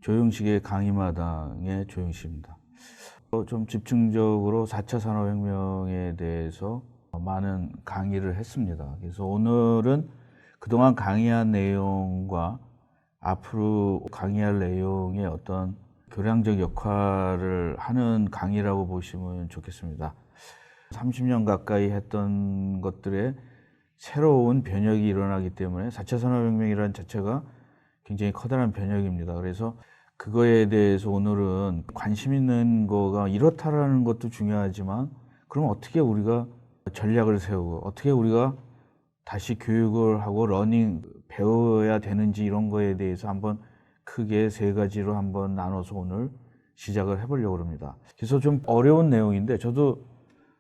조영식의 강의마당의 조영식입니다. 좀 집중적으로 4차 산업혁명에 대해서 많은 강의를 했습니다. 그래서 오늘은 그동안 강의한 내용과 앞으로 강의할 내용의 어떤 교량적 역할을 하는 강의라고 보시면 좋겠습니다. 30년 가까이 했던 것들의 새로운 변혁이 일어나기 때문에 4차 산업혁명이라는 자체가 굉장히 커다란 변혁입니다. 그래서 그거에 대해서 오늘은 관심 있는 거가 이렇다라는 것도 중요하지만 그럼 어떻게 우리가 전략을 세우고 어떻게 우리가 다시 교육을 하고 러닝 배워야 되는지 이런 거에 대해서 한번 크게 세 가지로 한번 나눠서 오늘 시작을 해보려고 합니다. 그래서 좀 어려운 내용인데 저도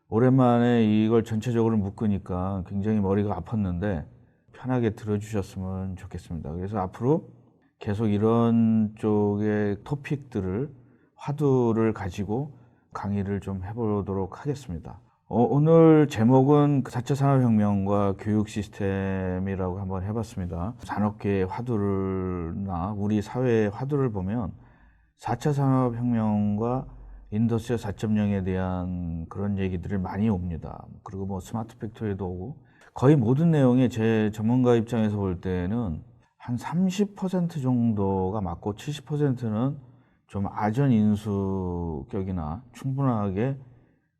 오랜만에 이걸 전체적으로 묶으니까 굉장히 머리가 아팠는데 편하게 들어주셨으면 좋겠습니다. 그래서 앞으로 계속 이런 쪽의 토픽들을 화두를 가지고 강의를 좀 해보도록 하겠습니다. 오늘 제목은 4차 산업혁명과 교육 시스템이라고 한번 해봤습니다. 산업계의 화두나 우리 사회의 화두를 보면 4차 산업혁명과 인더스트리 4.0에 대한 그런 얘기들이 많이 옵니다. 그리고 뭐 스마트 팩토리도 오고 거의 모든 내용에 제 전문가 입장에서 볼 때는 한 30% 정도가 맞고 70%는 좀 아전인수격이나 충분하게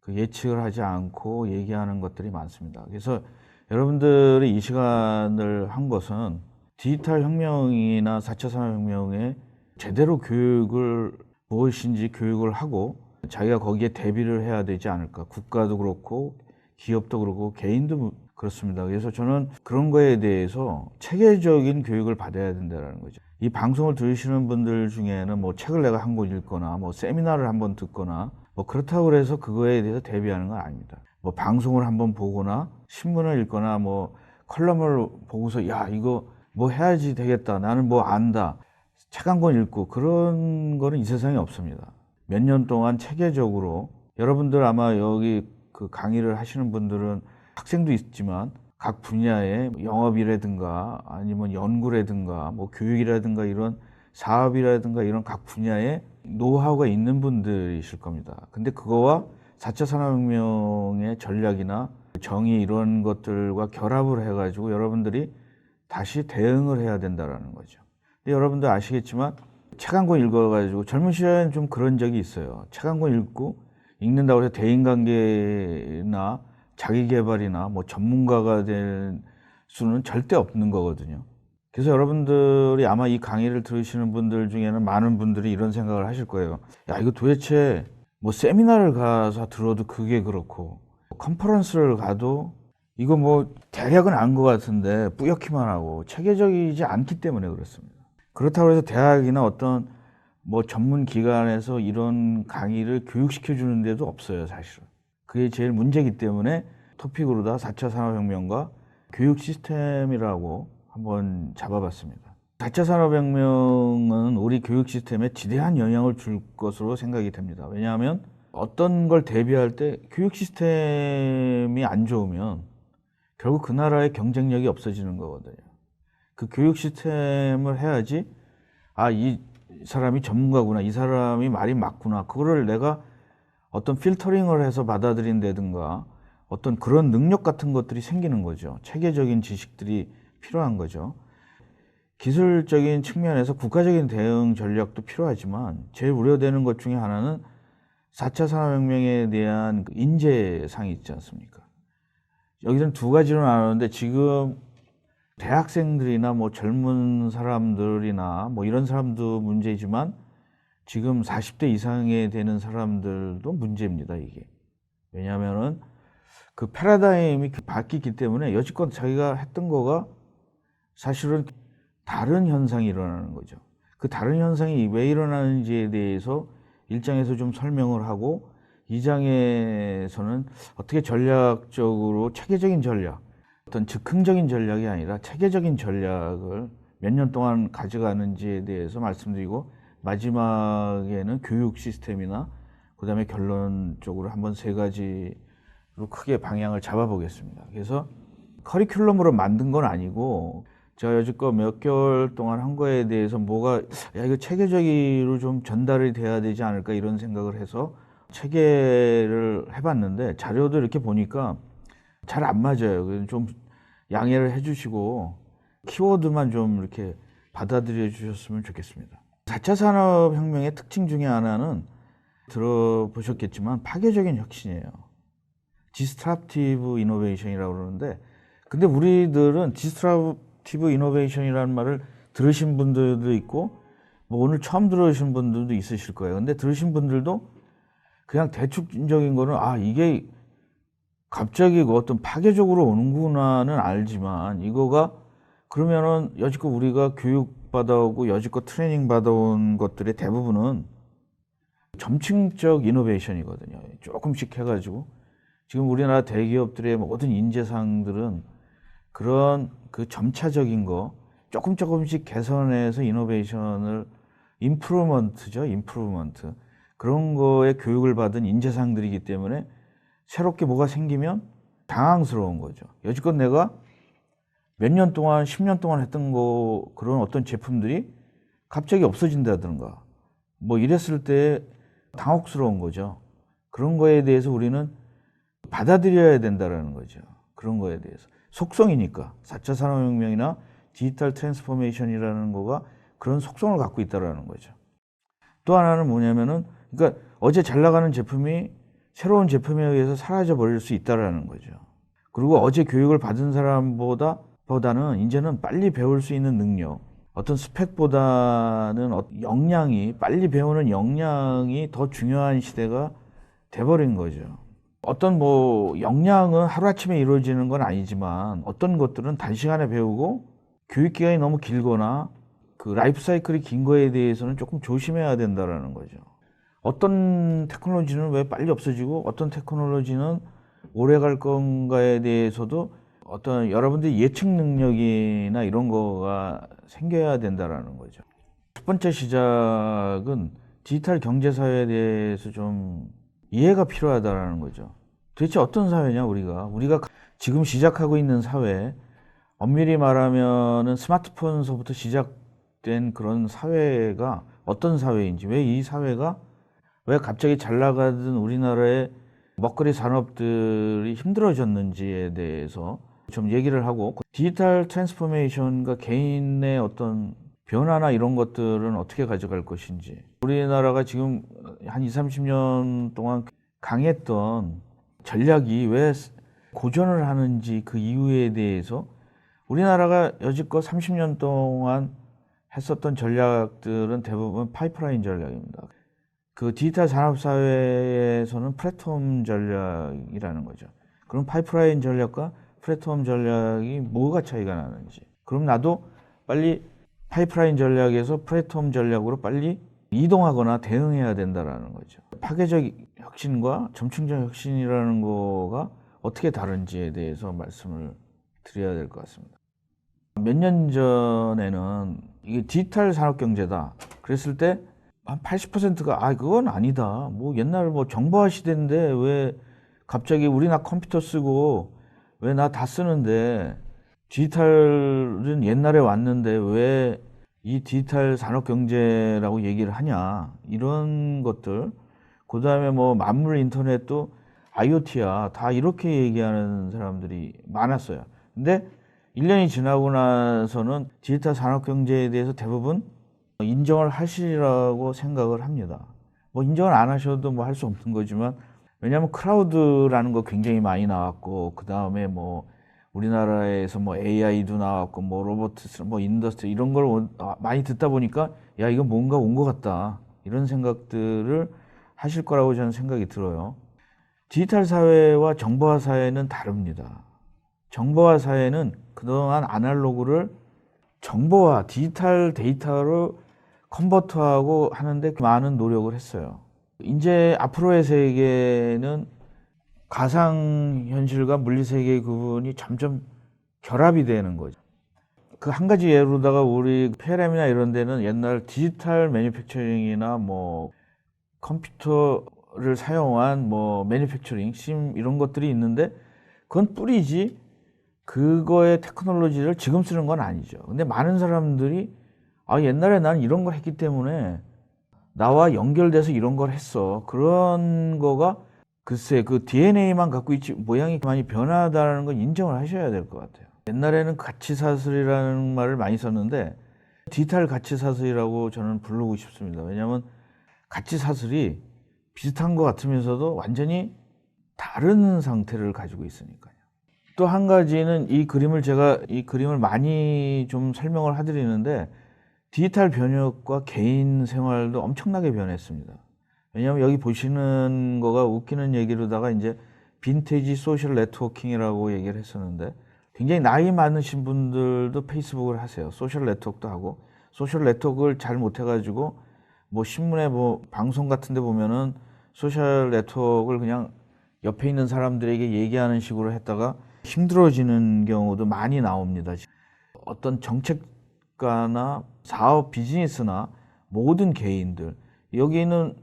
그 예측을 하지 않고 얘기하는 것들이 많습니다. 그래서 여러분들이 이 시간을 한 것은 디지털 혁명이나 4차 산업혁명에 제대로 교육을 무엇인지 교육을 하고 자기가 거기에 대비를 해야 되지 않을까. 국가도 그렇고 기업도 그렇고 개인도 그렇습니다. 그래서 저는 그런 거에 대해서 체계적인 교육을 받아야 된다는 거죠. 이 방송을 들으시는 분들 중에는 뭐 책을 내가 한 권 읽거나 뭐 세미나를 한번 듣거나 뭐 그렇다고 해서 그거에 대해서 대비하는 건 아닙니다. 뭐 방송을 한번 보거나 신문을 읽거나 뭐 컬럼을 보고서 야 이거 뭐 해야지 되겠다. 나는 뭐 안다. 책 한 권 읽고 그런 거는 이 세상에 없습니다. 몇 년 동안 체계적으로 여러분들 아마 여기 그 강의를 하시는 분들은 학생도 있지만 각 분야의 영업이라든가 아니면 연구라든가 뭐 교육이라든가 이런 사업이라든가 이런 각 분야의 노하우가 있는 분들이실 겁니다. 근데 그거와 4차 산업혁명의 전략이나 정의 이런 것들과 결합을 해가지고 여러분들이 다시 대응을 해야 된다는 거죠. 근데 여러분들 아시겠지만 책 한 권 읽어가지고 젊은 시절에는 좀 그런 적이 있어요. 책 한 권 읽고 읽는다고 해서 대인관계나 자기개발이나 뭐 전문가가 될 수는 절대 없는 거거든요. 그래서 여러분들이 아마 이 강의를 들으시는 분들 중에는 많은 분들이 이런 생각을 하실 거예요. 야, 이거 도대체 뭐 세미나를 가서 들어도 그게 그렇고 컨퍼런스를 가도 이거 뭐 대략은 안 것 같은데 뿌옇기만 하고 체계적이지 않기 때문에 그렇습니다. 그렇다고 해서 대학이나 어떤 뭐 전문 기관에서 이런 강의를 교육시켜 주는 데도 없어요, 사실은. 그게 제일 문제이기 때문에 토픽으로다 4차 산업혁명과 교육 시스템이라고 한번 잡아봤습니다. 4차 산업혁명은 우리 교육 시스템에 지대한 영향을 줄 것으로 생각이 됩니다. 왜냐하면 어떤 걸 대비할 때 교육 시스템이 안 좋으면 결국 그 나라의 경쟁력이 없어지는 거거든요. 그 교육 시스템을 해야지 이 사람이 전문가구나, 이 사람이 말이 맞구나, 그거를 내가 어떤 필터링을 해서 받아들인다든가 어떤 그런 능력 같은 것들이 생기는 거죠. 체계적인 지식들이 필요한 거죠. 기술적인 측면에서 국가적인 대응 전략도 필요하지만 제일 우려되는 것 중에 하나는 4차 산업혁명에 대한 인재상이 있지 않습니까? 여기서는 두 가지로 나누는데 지금 대학생들이나 뭐 젊은 사람들이나 뭐 이런 사람도 문제지만 지금 40대 이상에 되는 사람들도 문제입니다, 이게. 왜냐하면은 그 패러다임이 바뀌기 때문에 여지껏 자기가 했던 거가 사실은 다른 현상이 일어나는 거죠. 그 다른 현상이 왜 일어나는지에 대해서 1장에서 좀 설명을 하고 2장에서는 어떻게 전략적으로 체계적인 전략, 어떤 즉흥적인 전략이 아니라 체계적인 전략을 몇 년 동안 가져가는지에 대해서 말씀드리고 마지막에는 교육 시스템이나 그다음에 결론적으로 한번 세 가지로 크게 방향을 잡아보겠습니다. 그래서 커리큘럼으로 만든 건 아니고 제가 여지껏 몇 개월 동안 한 거에 대해서 뭐가 야 이거 체계적으로 좀 전달이 돼야 되지 않을까 이런 생각을 해서 체계를 해봤는데 자료도 이렇게 보니까 잘 안 맞아요. 그래서 좀 양해를 해주시고 키워드만 좀 이렇게 받아들여 주셨으면 좋겠습니다. 4차 산업혁명의 특징 중에 하나는 들어보셨겠지만 파괴적인 혁신이에요. 디스트랍티브 이노베이션이라고 그러는데, 근데 우리들은 디스트랍티브 이노베이션이라는 말을 들으신 분들도 있고 뭐 오늘 처음 들으신 분들도 있으실 거예요. 근데 들으신 분들도 그냥 대충적인 거는 아 이게 갑자기 그 어떤 파괴적으로 오는구나는 알지만 이거가 그러면은 여지껏 우리가 교육 받아오고 여지껏 트레이닝 받아온 것들의 대부분은 점층적 이노베이션이거든요. 조금씩 해가지고 지금 우리나라 대기업들의 모든 인재상들은 그런 그 점차적인 거 조금씩 개선해서 이노베이션을 임프루먼트죠. 임프루먼트 그런 거에 교육을 받은 인재상들이기 때문에 새롭게 뭐가 생기면 당황스러운 거죠. 여지껏 내가 몇 년 동안 10년 동안 했던 거 그런 어떤 제품들이 갑자기 없어진다든가 뭐 이랬을 때 당혹스러운 거죠. 그런 거에 대해서 우리는 받아들여야 된다라는 거죠. 그런 거에 대해서 속성이니까 4차 산업혁명이나 디지털 트랜스포메이션이라는 거가 그런 속성을 갖고 있다라는 거죠. 또 하나는 뭐냐면은 그러니까 어제 잘 나가는 제품이 새로운 제품에 의해서 사라져 버릴 수 있다라는 거죠. 그리고 어제 교육을 받은 사람보다는 이제는 빨리 배울 수 있는 능력, 어떤 스펙보다는 역량이 빨리 배우는 역량이 더 중요한 시대가 돼버린 거죠. 어떤 뭐 역량은 하루아침에 이루어지는 건 아니지만 어떤 것들은 단시간에 배우고 교육 기간이 너무 길거나 그 라이프 사이클이 긴 거에 대해서는 조금 조심해야 된다라는 거죠. 어떤 테크놀로지는 왜 빨리 없어지고 어떤 테크놀로지는 오래 갈 건가에 대해서도 어떤 여러분들의 예측 능력이나 이런 거가 생겨야 된다라는 거죠. 첫 번째 시작은 디지털 경제사회에 대해서 좀 이해가 필요하다라는 거죠. 도대체 어떤 사회냐 우리가 지금 시작하고 있는 사회, 엄밀히 말하면은 스마트폰서부터 시작된 그런 사회가 어떤 사회인지, 왜 이 사회가 왜 갑자기 잘 나가던 우리나라의 먹거리 산업들이 힘들어졌는지에 대해서 좀 얘기를 하고, 디지털 트랜스포메이션과 개인의 어떤 변화나 이런 것들은 어떻게 가져갈 것인지, 우리나라가 지금 한 20, 30년 동안 강했던 전략이 왜 고전을 하는지 그 이유에 대해서 우리나라가 여지껏 30년 동안 했었던 전략들은 대부분 파이프라인 전략입니다. 그 디지털 산업 사회에서는 플랫폼 전략이라는 거죠. 그럼 파이프라인 전략과 플랫폼 전략이 뭐가 차이가 나는지. 그럼 나도 빨리 파이프라인 전략에서 플랫폼 전략으로 빨리 이동하거나 대응해야 된다라는 거죠. 파괴적 혁신과 점층적 혁신이라는 거가 어떻게 다른지에 대해서 말씀을 드려야 될 것 같습니다. 몇 년 전에는 이게 디지털 산업 경제다 그랬을 때 한 80%가 아 그건 아니다. 뭐 옛날 뭐 정보화 시대인데 왜 갑자기 우리나 컴퓨터 쓰고 왜 나 다 쓰는데 디지털은 옛날에 왔는데 왜 이 디지털 산업 경제라고 얘기를 하냐 이런 것들. 그다음에 뭐 만물 인터넷도 IoT야 다 이렇게 얘기하는 사람들이 많았어요. 근데 1년이 지나고 나서는 디지털 산업 경제에 대해서 대부분 인정을 하시라고 생각을 합니다. 뭐 인정을 안 하셔도 뭐 할 수 없는 거지만, 왜냐하면 클라우드라는 거 굉장히 많이 나왔고, 그 다음에 뭐 우리나라에서 뭐 AI도 나왔고, 뭐 로보트, 뭐 인더스트리 이런 걸 많이 듣다 보니까 야 이거 뭔가 온 것 같다 이런 생각들을 하실 거라고 저는 생각이 들어요. 디지털 사회와 정보화 사회는 다릅니다. 정보화 사회는 그동안 아날로그를 정보화, 디지털 데이터로 컨버터하고 하는데 많은 노력을 했어요. 이제 앞으로의 세계는 가상현실과 물리세계의 구분이 점점 결합이 되는 거죠. 그 한 가지 예로다가 우리 PLM이나 이런 데는 옛날 디지털 매니팩처링이나 뭐 컴퓨터를 사용한 뭐 매니팩처링, 심 이런 것들이 있는데 그건 뿌리지 그거의 테크놀로지를 지금 쓰는 건 아니죠. 근데 많은 사람들이 옛날에 나는 이런 걸 했기 때문에 나와 연결돼서 이런 걸 했어. 그런 거가 글쎄 그 DNA만 갖고 있지 모양이 많이 변하다는 건 인정을 하셔야 될 것 같아요. 옛날에는 가치사슬이라는 말을 많이 썼는데 디지털 가치사슬이라고 저는 부르고 싶습니다. 왜냐하면 가치사슬이 비슷한 것 같으면서도 완전히 다른 상태를 가지고 있으니까요. 또 한 가지는 제가 이 그림을 많이 좀 설명을 해드리는데 디지털 변혁과 개인 생활도 엄청나게 변했습니다. 왜냐하면 여기 보시는 거가 웃기는 얘기로다가 이제 빈티지 소셜 네트워킹이라고 얘기를 했었는데 굉장히 나이 많으신 분들도 페이스북을 하세요. 소셜 네트워크도 하고 소셜 네트워크를 잘 못해가지고 뭐 신문에 뭐 방송 같은 데 보면은 소셜 네트워크를 그냥 옆에 있는 사람들에게 얘기하는 식으로 했다가 힘들어지는 경우도 많이 나옵니다. 어떤 정책가나 사업 비즈니스나 모든 개인들 여기는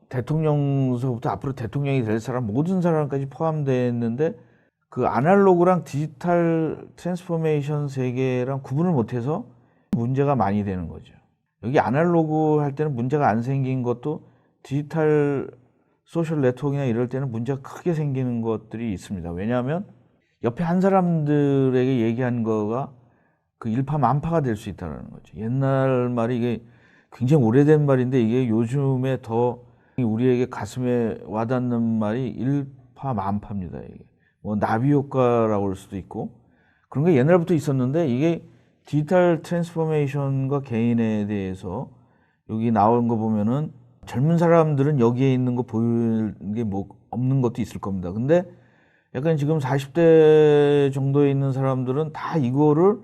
대통령서부터 앞으로 대통령이 될 사람 모든 사람까지 포함되어 있는데 그 아날로그랑 디지털 트랜스포메이션 세계랑 구분을 못해서 문제가 많이 되는 거죠. 여기 아날로그 할 때는 문제가 안 생긴 것도 디지털 소셜 네트워크나 이럴 때는 문제가 크게 생기는 것들이 있습니다. 왜냐하면 옆에 한 사람들에게 얘기한 거가 그 일파만파가 될 수 있다는 거죠. 옛날 말이 이게 굉장히 오래된 말인데 이게 요즘에 더 우리에게 가슴에 와닿는 말이 일파만파입니다. 이게 뭐 나비 효과라고 할 수도 있고 그런 게 옛날부터 있었는데 이게 디지털 트랜스포메이션과 개인에 대해서 여기 나온 거 보면은 젊은 사람들은 여기에 있는 거 보이는 게 뭐 없는 것도 있을 겁니다. 근데 약간 지금 40대 정도에 있는 사람들은 다 이거를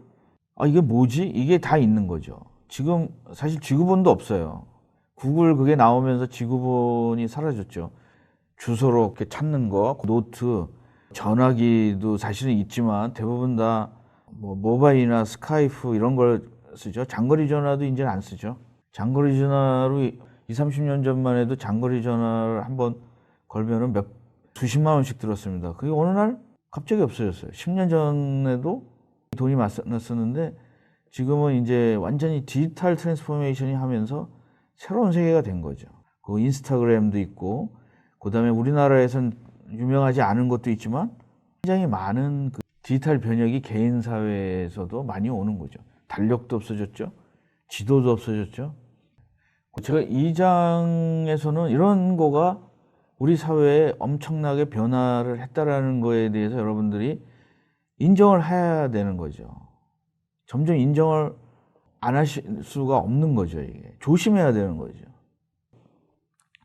이게 뭐지? 이게 다 있는 거죠. 지금 사실 지구본도 없어요. 구글 그게 나오면서 지구본이 사라졌죠. 주소로 이렇게 찾는 거, 노트, 전화기도 사실은 있지만 대부분 다 뭐 모바일이나 스카이프 이런 걸 쓰죠. 장거리 전화도 이제는 안 쓰죠. 장거리 전화로 20, 30년 전만 해도 장거리 전화를 한번 걸면은 수십만 원씩 들었습니다. 그게 어느 날 갑자기 없어졌어요. 10년 전에도 돈이 많았었는데 지금은 이제 완전히 디지털 트랜스포메이션이 하면서 새로운 세계가 된 거죠. 그 인스타그램도 있고 그다음에 우리나라에선 유명하지 않은 것도 있지만 굉장히 많은 그 디지털 변혁이 개인 사회에서도 많이 오는 거죠. 달력도 없어졌죠. 지도도 없어졌죠. 제가 이 장에서는 이런 거가 우리 사회에 엄청나게 변화를 했다라는 거에 대해서 여러분들이 인정을 해야 되는 거죠. 점점 인정을 안 하실 수가 없는 거죠. 이게 조심해야 되는 거죠.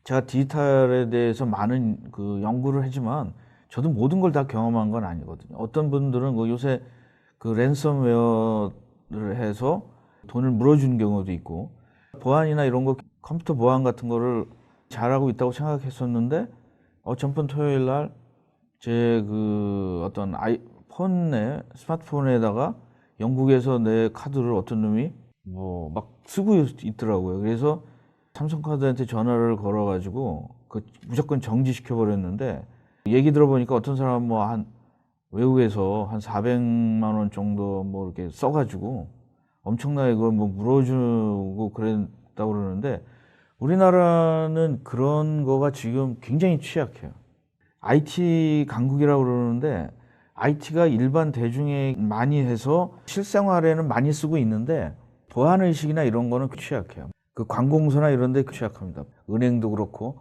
제가 디지털에 대해서 많은 그 연구를 하지만 저도 모든 걸 다 경험한 건 아니거든요. 어떤 분들은 그 요새 그 랜섬웨어를 해서 돈을 물어주는 경우도 있고 보안이나 이런 거 컴퓨터 보안 같은 거를 잘하고 있다고 생각했었는데 전번 토요일 날 제 그 어떤 스마트폰에다가 영국에서 내 카드를 어떤 놈이 뭐 막 쓰고 있더라고요. 그래서 삼성카드한테 전화를 걸어가지고 그 무조건 정지시켜 버렸는데 얘기 들어보니까 어떤 사람은 뭐 한 외국에서 한 400만 원 정도 뭐 이렇게 써가지고 엄청나게 그걸 뭐 물어주고 그랬다고 그러는데 우리나라는 그런 거가 지금 굉장히 취약해요. IT 강국이라고 그러는데 IT가 일반 대중에 많이 해서 실생활에는 많이 쓰고 있는데 보안의식이나 이런 거는 취약해요. 그 관공서나 이런 데 취약합니다. 은행도 그렇고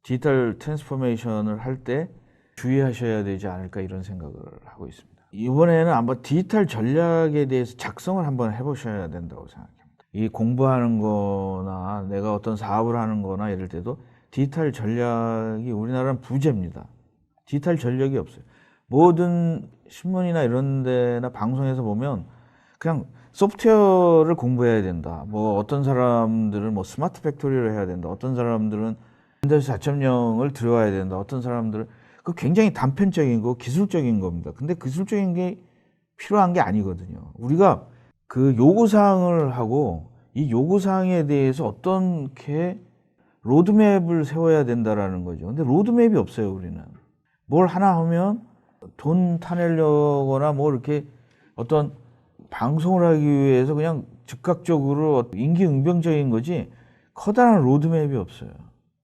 디지털 트랜스포메이션을 할 때 주의하셔야 되지 않을까 이런 생각을 하고 있습니다. 이번에는 한번 디지털 전략에 대해서 작성을 한번 해보셔야 된다고 생각합니다. 이 공부하는 거나 내가 어떤 사업을 하는 거나 이럴 때도 디지털 전략이 우리나라는 부재입니다. 디지털 전략이 없어요. 모든 신문이나 이런 데나 방송에서 보면 그냥 소프트웨어를 공부해야 된다. 뭐 어떤 사람들은 뭐 스마트 팩토리를 해야 된다. 어떤 사람들은 인더스트리 4.0을 들어와야 된다. 어떤 사람들은 그 굉장히 단편적인 거, 기술적인 겁니다. 근데 기술적인 게 필요한 게 아니거든요. 우리가 그 요구사항을 하고 이 요구사항에 대해서 어떻게 로드맵을 세워야 된다라는 거죠. 근데 로드맵이 없어요, 우리는. 뭘 하나 하면 돈 타내려거나 뭐 이렇게 어떤 방송을 하기 위해서 그냥 즉각적으로 임기응변적인 거지 커다란 로드맵이 없어요.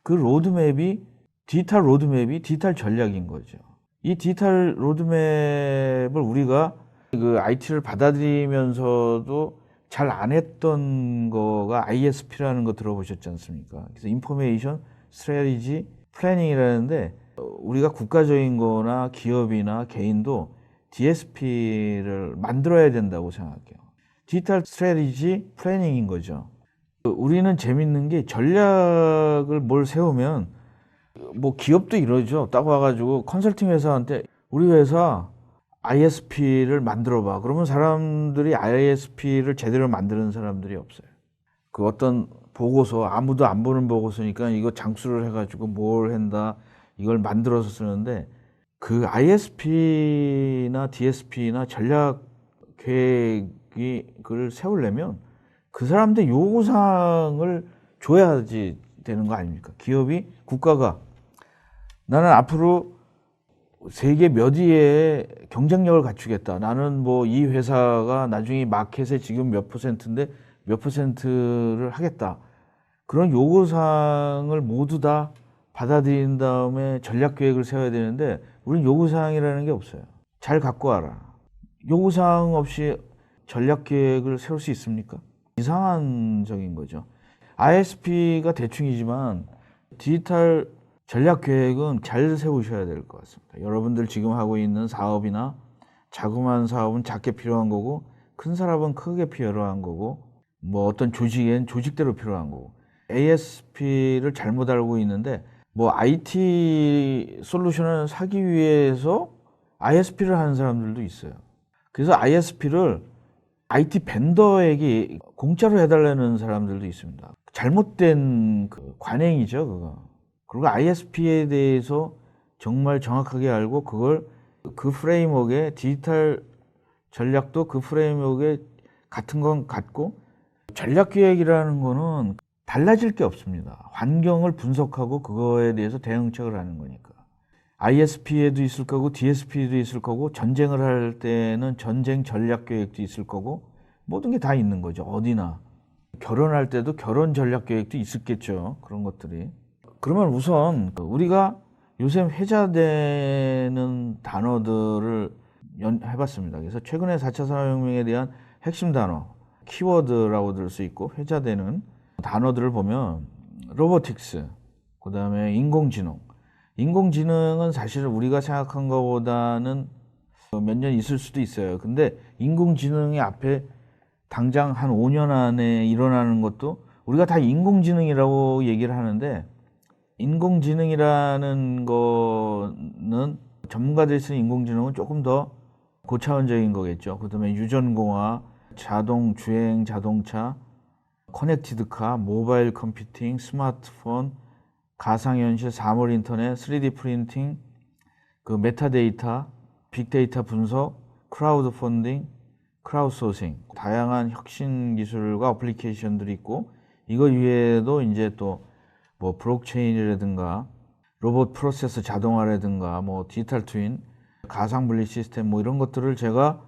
그 로드맵이 디지털 전략인 거죠. 이 디지털 로드맵을 우리가 그 IT를 받아들이면서도 잘 안 했던 거가 ISP라는 거 들어보셨지 않습니까? 그래서 인포메이션 스트래티지 플래닝이라는데 우리가 국가적인 거나 기업이나 개인도 DSP를 만들어야 된다고 생각해요. 디지털 스트래티지 플래닝인 거죠. 우리는 재밌는 게 전략을 뭘 세우면 뭐 기업도 이러죠. 딱 와가지고 컨설팅 회사한테 우리 회사 ISP를 만들어 봐. 그러면 사람들이 ISP를 제대로 만드는 사람들이 없어요. 그 어떤 보고서, 아무도 안 보는 보고서니까 이거 장수를 해가지고 뭘 한다, 이걸 만들어서 쓰는데 그 ISP나 DSP나 전략 계획을 세우려면 그 사람들 요구사항을 줘야지 되는 거 아닙니까? 기업이, 국가가 나는 앞으로 세계 몇 위에 경쟁력을 갖추겠다. 나는 뭐 이 회사가 나중에 마켓에 지금 몇 퍼센트인데 몇 퍼센트를 하겠다. 그런 요구사항을 모두 다 받아들인 다음에 전략 계획을 세워야 되는데 우리는 요구사항이라는 게 없어요. 잘 갖고 와라. 요구사항 없이 전략 계획을 세울 수 있습니까? 이상한적인 거죠. ISP가 대충이지만 디지털 전략 계획은 잘 세우셔야 될 것 같습니다. 여러분들 지금 하고 있는 사업이나 자그마한 사업은 작게 필요한 거고 큰 사업은 크게 필요한 거고 뭐 어떤 조직엔 조직대로 필요한 거고 ASP를 잘못 알고 있는데 뭐 IT 솔루션을 사기 위해서 ISP를 하는 사람들도 있어요. 그래서 ISP를 IT 벤더에게 공짜로 해달라는 사람들도 있습니다. 잘못된 그 관행이죠, 그거. 그리고 ISP에 대해서 정말 정확하게 알고 그걸 그 프레임워크에 디지털 전략도 그 프레임워크에 같은 건 같고 전략 기획이라는 거는 달라질 게 없습니다. 환경을 분석하고 그거에 대해서 대응책을 하는 거니까. ISP에도 있을 거고 DSP에도 있을 거고 전쟁을 할 때는 전쟁 전략 계획도 있을 거고 모든 게 다 있는 거죠. 어디나. 결혼할 때도 결혼 전략 계획도 있었겠죠. 그런 것들이. 그러면 우선 우리가 요새 회자되는 단어들을 해봤습니다. 그래서 최근에 4차 산업혁명에 대한 핵심 단어, 키워드라고 들 수 있고 회자되는 단어들을 보면 로보틱스, 그 다음에 인공지능. 인공지능은 사실 우리가 생각한 것보다는 몇 년 있을 수도 있어요. 근데 인공지능이 앞에 당장 한 5년 안에 일어나는 것도 우리가 다 인공지능이라고 얘기를 하는데 인공지능이라는 거는 전문가들이 쓰는 인공지능은 조금 더 고차원적인 거겠죠. 그 다음에 유전공학, 자동 주행 자동차, 커넥티드카, 모바일 컴퓨팅, 스마트폰, 가상현실, 사물 인터넷, 3D 프린팅, 그 메타데이터, 빅데이터 분석, 크라우드 펀딩, 크라우드 소싱, 다양한 혁신 기술과 어플리케이션들이 있고 이거 이외에도 이제 또 뭐 블록체인이라든가 로봇 프로세스 자동화라든가 뭐 디지털 트윈, 가상 분리 시스템 뭐 이런 것들을 제가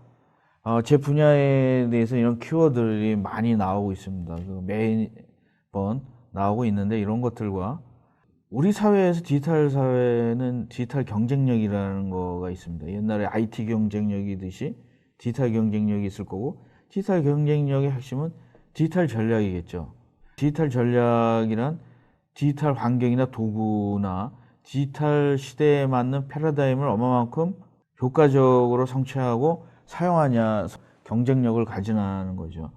제 분야에 대해서 이런 키워드들이 많이 나오고 있습니다. 매번 나오고 있는데 이런 것들과 우리 사회에서 디지털 사회는 디지털 경쟁력이라는 거가 있습니다. 옛날에 IT 경쟁력이듯이 디지털 경쟁력이 있을 거고 디지털 경쟁력의 핵심은 디지털 전략이겠죠. 디지털 전략이란 디지털 환경이나 도구나 디지털 시대에 맞는 패러다임을 얼마만큼 효과적으로 성취하고 사용하냐 경쟁력을 가지는 거죠.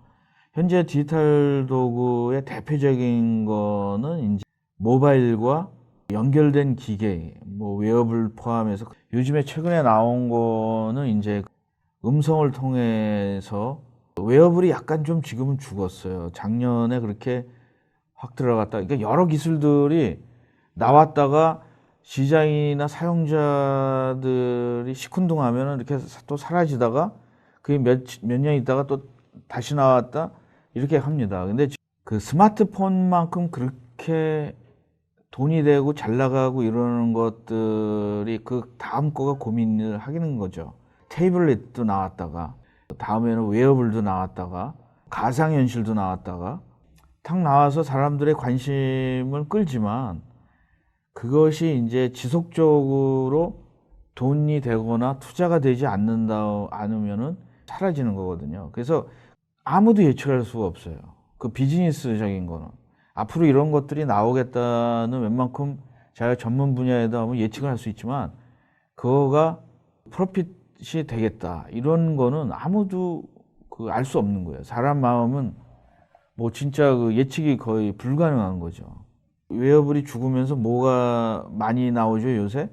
현재 디지털 도구의 대표적인 거는 이제 모바일과 연결된 기계, 뭐 웨어블 포함해서 요즘에 최근에 나온 거는 이제 음성을 통해서 웨어블이 약간 좀 지금은 죽었어요. 작년에 그렇게 확 들어갔다. 그러니까 여러 기술들이 나왔다가 시장이나 사용자들이 시큰둥하면 이렇게 또 사라지다가 그게 몇 년 있다가 또 다시 나왔다 이렇게 합니다. 근데 그 스마트폰만큼 그렇게 돈이 되고 잘 나가고 이러는 것들이 그 다음 거가 고민을 하겠는 거죠. 태블릿도 나왔다가 다음에는 웨어블도 나왔다가 가상현실도 나왔다가 탁 나와서 사람들의 관심을 끌지만 그것이 이제 지속적으로 돈이 되거나 투자가 되지 않으면은 사라지는 거거든요. 그래서 아무도 예측할 수가 없어요. 그 비즈니스적인 거는. 앞으로 이런 것들이 나오겠다는 웬만큼 자기가 전문 분야에다 하면 예측을 할 수 있지만 그거가 프로핏이 되겠다. 이런 거는 아무도 그 알 수 없는 거예요. 사람 마음은 뭐 진짜 그 예측이 거의 불가능한 거죠. 웨어블이 죽으면서 뭐가 많이 나오죠, 요새?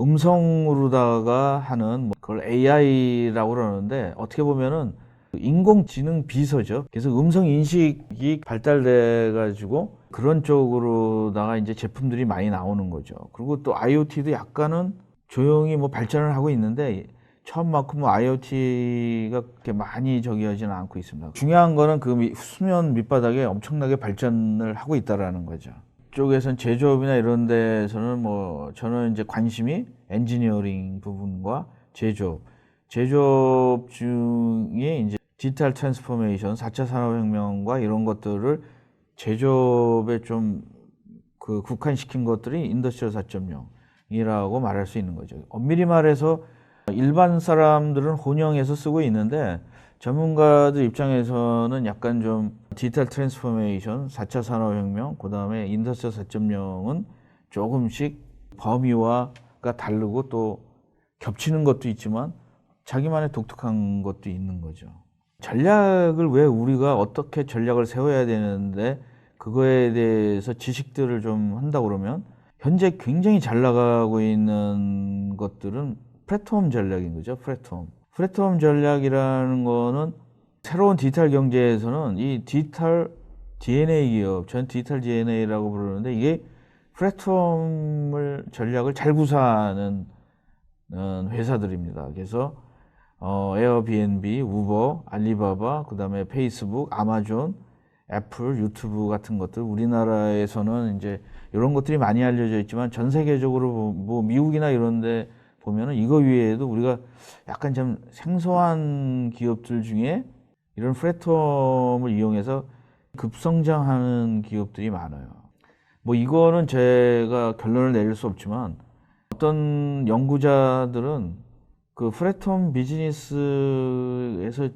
음성으로다가 하는 뭐 그걸 AI라고 그러는데 어떻게 보면은 인공지능 비서죠. 그래서 음성 인식이 발달돼 가지고 그런 쪽으로다가 이제 제품들이 많이 나오는 거죠. 그리고 또 IoT도 약간은 조용히 뭐 발전을 하고 있는데 처음만큼 뭐 IoT가 그렇게 많이 저기 하지는 않고 있습니다. 중요한 거는 그 수면 밑바닥에 엄청나게 발전을 하고 있다라는 거죠. 쪽에선 제조업이나 이런 데서는 뭐 저는 이제 관심이 엔지니어링 부분과 제조업 중에 이제 디지털 트랜스포메이션, 4차 산업혁명과 이런 것들을 제조업에 좀 그 국한시킨 것들이 인더스트리얼 4.0이라고 말할 수 있는 거죠. 엄밀히 말해서 일반 사람들은 혼용해서 쓰고 있는데 전문가들 입장에서는 약간 좀 디지털 트랜스포메이션, 4차 산업혁명, 그 다음에 인더스트리얼 4.0은 조금씩 범위와가 다르고 또 겹치는 것도 있지만 자기만의 독특한 것도 있는 거죠. 전략을 왜 우리가 어떻게 전략을 세워야 되는데 그거에 대해서 지식들을 좀 한다 그러면 현재 굉장히 잘 나가고 있는 것들은 플랫폼 전략인 거죠. 플랫폼 전략이라는 거는 새로운 디지털 경제에서는 이 디지털 DNA 기업, 전 디지털 DNA라고 부르는데 이게 플랫폼을 전략을 잘 구사하는 회사들입니다. 그래서 에어비앤비, 우버, 알리바바, 그다음에 페이스북, 아마존, 애플, 유튜브 같은 것들 우리나라에서는 이제 이런 것들이 많이 알려져 있지만 전 세계적으로 뭐 미국이나 이런 데 보면은 이거 위에도 우리가 약간 좀 생소한 기업들 중에 이런 플랫폼을 이용해서 급성장하는 기업들이 많아요. 뭐 이거는 제가 결론을 내릴 수 없지만 어떤 연구자들은 그 플랫폼 비즈니스에서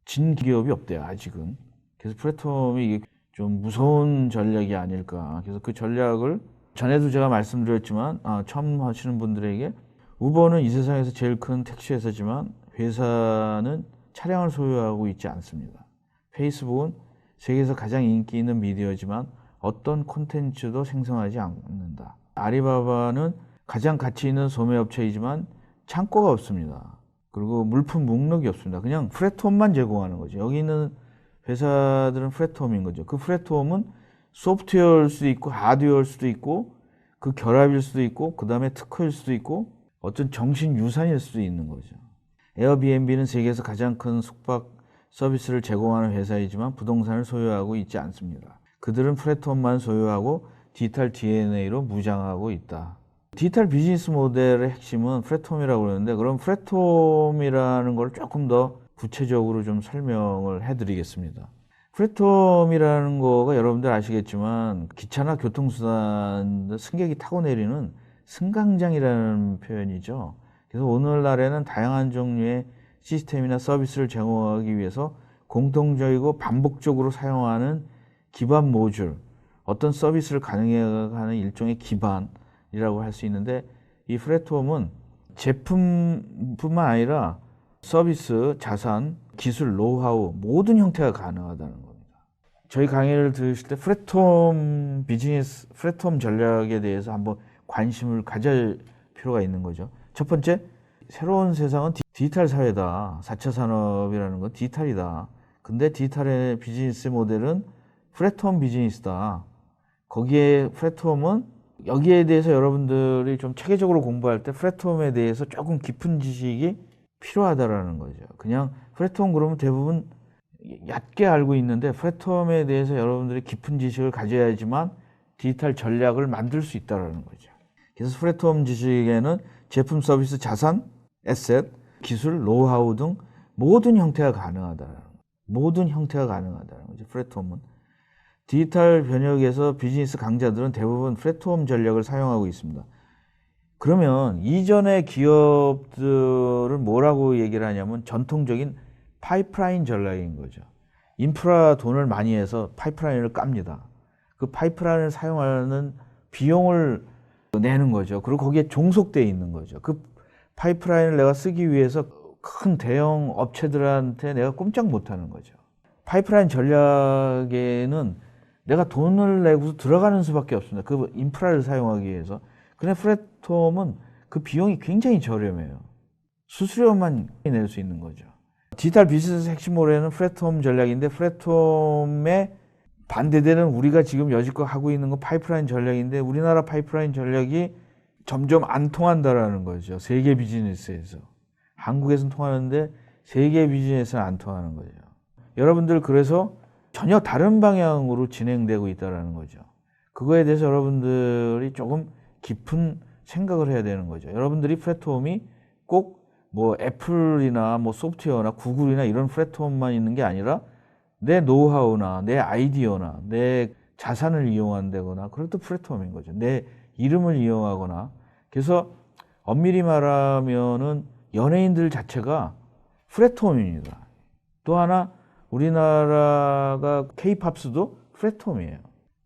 진 기업이 없대요, 아직은. 그래서 플랫폼이 이게 좀 무서운 전략이 아닐까. 그래서 그 전략을 전에도 제가 말씀드렸지만 처음 하시는 분들에게 우버는 이 세상에서 제일 큰 택시 회사지만 회사는 차량을 소유하고 있지 않습니다. 페이스북은 세계에서 가장 인기 있는 미디어지만 어떤 콘텐츠도 생성하지 않는다. 아리바바는 가장 가치 있는 소매업체이지만 창고가 없습니다. 그리고 물품 목록이 없습니다. 그냥 플랫폼만 제공하는 거죠. 여기 있는 회사들은 플랫폼인 거죠. 그 플랫폼은 소프트웨어일 수도 있고 하드웨어일 수도 있고 그 결합일 수도 있고 그 다음에 특허일 수도 있고 어떤 정신 유산일 수도 있는 거죠. 에어비앤비는 세계에서 가장 큰 숙박 서비스를 제공하는 회사이지만 부동산을 소유하고 있지 않습니다. 그들은 플랫폼만 소유하고 디지털 DNA로 무장하고 있다. 디지털 비즈니스 모델의 핵심은 플랫폼이라고 그러는데 그럼 플랫폼이라는 걸 조금 더 구체적으로 좀 설명을 해드리겠습니다. 플랫폼이라는 거가 여러분들 아시겠지만 기차나 교통수단 승객이 타고 내리는 승강장이라는 표현이죠. 그래서 오늘날에는 다양한 종류의 시스템이나 서비스를 제공하기 위해서 공통적이고 반복적으로 사용하는 기반 모듈, 어떤 서비스를 가능하는 일종의 기반이라고 할 수 있는데 이 플랫폼은 제품뿐만 아니라 서비스, 자산, 기술, 노하우 모든 형태가 가능하다는 겁니다. 저희 강의를 들으실 때 플랫폼 비즈니스, 플랫폼 전략에 대해서 한번 관심을 가질 필요가 있는 거죠. 첫 번째, 새로운 세상은 디지털 사회다. 4차 산업이라는 건 디지털이다. 근데 디지털의 비즈니스 모델은 플랫폼 비즈니스다. 거기에 플랫폼은 여기에 대해서 여러분들이 좀 체계적으로 공부할 때 플랫폼에 대해서 조금 깊은 지식이 필요하다라는 거죠. 그냥 플랫폼 그러면 대부분 얕게 알고 있는데 플랫폼에 대해서 여러분들이 깊은 지식을 가져야지만 디지털 전략을 만들 수 있다는 거죠. 그래서 플랫폼 지식에는 제품, 서비스, 자산, 에셋, 기술, 노하우 등 모든 형태가 가능하다는 거죠. 모든 형태가 가능하다는 거죠. 플랫폼은. 디지털 변혁에서 비즈니스 강자들은 대부분 플랫폼 전략을 사용하고 있습니다. 그러면 이전의 기업들을 뭐라고 얘기를 하냐면 전통적인 파이프라인 전략인 거죠. 인프라 돈을 많이 해서 파이프라인을 깝니다. 그 파이프라인을 사용하는 비용을 내는 거죠. 그리고 거기에 종속되어 있는 거죠. 그 파이프라인을 내가 쓰기 위해서 큰 대형 업체들한테 내가 꼼짝 못하는 거죠. 파이프라인 전략에는 내가 돈을 내고 들어가는 수밖에 없습니다. 그 인프라를 사용하기 위해서. 근데 플랫폼은 그 비용이 굉장히 저렴해요. 수수료만 낼 수 있는 거죠. 디지털 비즈니스 핵심 모델은 플랫폼 전략인데, 플랫폼에 반대되는 우리가 지금 여지껏 하고 있는 건 파이프라인 전략인데, 우리나라 파이프라인 전략이 점점 안 통한다라는 거죠. 세계 비즈니스에서. 한국에서는 통하는데 세계 비즈니스는 안 통하는 거죠. 여러분들 그래서 전혀 다른 방향으로 진행되고 있다는 거죠. 그거에 대해서 여러분들이 조금 깊은 생각을 해야 되는 거죠. 여러분들이 플랫폼이 꼭 뭐 애플이나 뭐 소프트웨어나 구글이나 이런 플랫폼만 있는 게 아니라 내 노하우나 내 아이디어나 내 자산을 이용한다거나 그것도 플랫폼인 거죠. 내 이름을 이용하거나. 그래서 엄밀히 말하면은 연예인들 자체가 플랫폼입니다. 또 하나 우리나라가 K-팝스도 플랫폼이에요.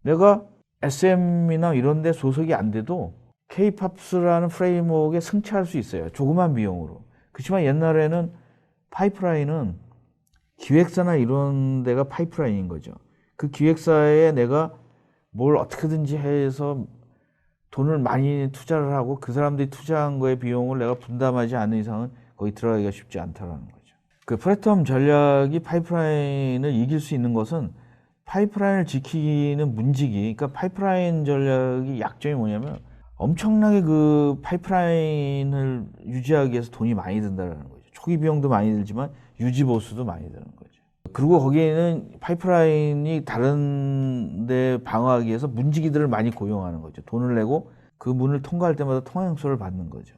내가 SM이나 이런 데 소속이 안 돼도 K-팝스라는 프레임워크에 승차할 수 있어요. 조그만 비용으로. 그렇지만 옛날에는 파이프라인은 기획사나 이런 데가 파이프라인인 거죠. 그 기획사에 내가 뭘 어떻게든지 해서 돈을 많이 투자를 하고 그 사람들이 투자한 거의 비용을 내가 분담하지 않는 이상은 거기 들어가기가 쉽지 않다는 거죠. 그 플랫폼 전략이 파이프라인을 이길 수 있는 것은 파이프라인을 지키는 문지기, 그러니까 파이프라인 전략이 약점이 뭐냐면 엄청나게 그 파이프라인을 유지하기 위해서 돈이 많이 든다는 거죠. 초기 비용도 많이 들지만 유지 보수도 많이 드는 거죠. 그리고 거기에는 파이프라인이 다른 데 방어하기 위해서 문지기들을 많이 고용하는 거죠. 돈을 내고 그 문을 통과할 때마다 통행소를 받는 거죠.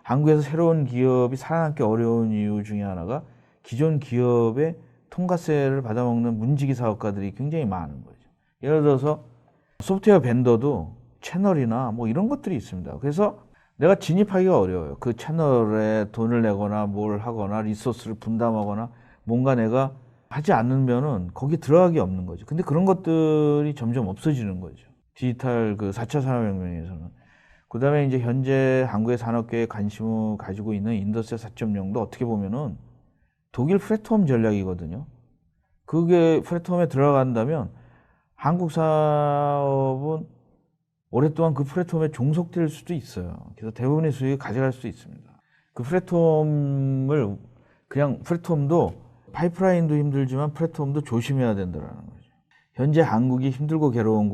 한국에서 새로운 기업이 살아남기 어려운 이유 중에 하나가 기존 기업의 통과세를 받아먹는 문지기 사업가들이 굉장히 많은 거죠. 예를 들어서 소프트웨어 벤더도 채널이나 뭐 이런 것들이 있습니다. 그래서 내가 진입하기가 어려워요. 그 채널에 돈을 내거나 뭘 하거나 리소스를 분담하거나 뭔가 내가 하지 않으면은 거기 들어가기 없는 거죠. 근데 그런 것들이 점점 없어지는 거죠. 디지털 그 4차 산업혁명에서는. 그 다음에 이제 현재 한국의 산업계에 관심을 가지고 있는 인더스트리 4.0도 어떻게 보면은 독일 플랫폼 전략이거든요. 그게 플랫폼에 들어간다면 한국 사업은 오랫동안 그 플랫폼에 종속될 수도 있어요. 그래서 대부분의 수익을 가져갈 수도 있습니다. 그 플랫폼을 그냥 플랫폼도 파이프라인도 힘들지만 플랫폼도 조심해야 된다는 거죠. 현재 한국이 힘들고 괴로운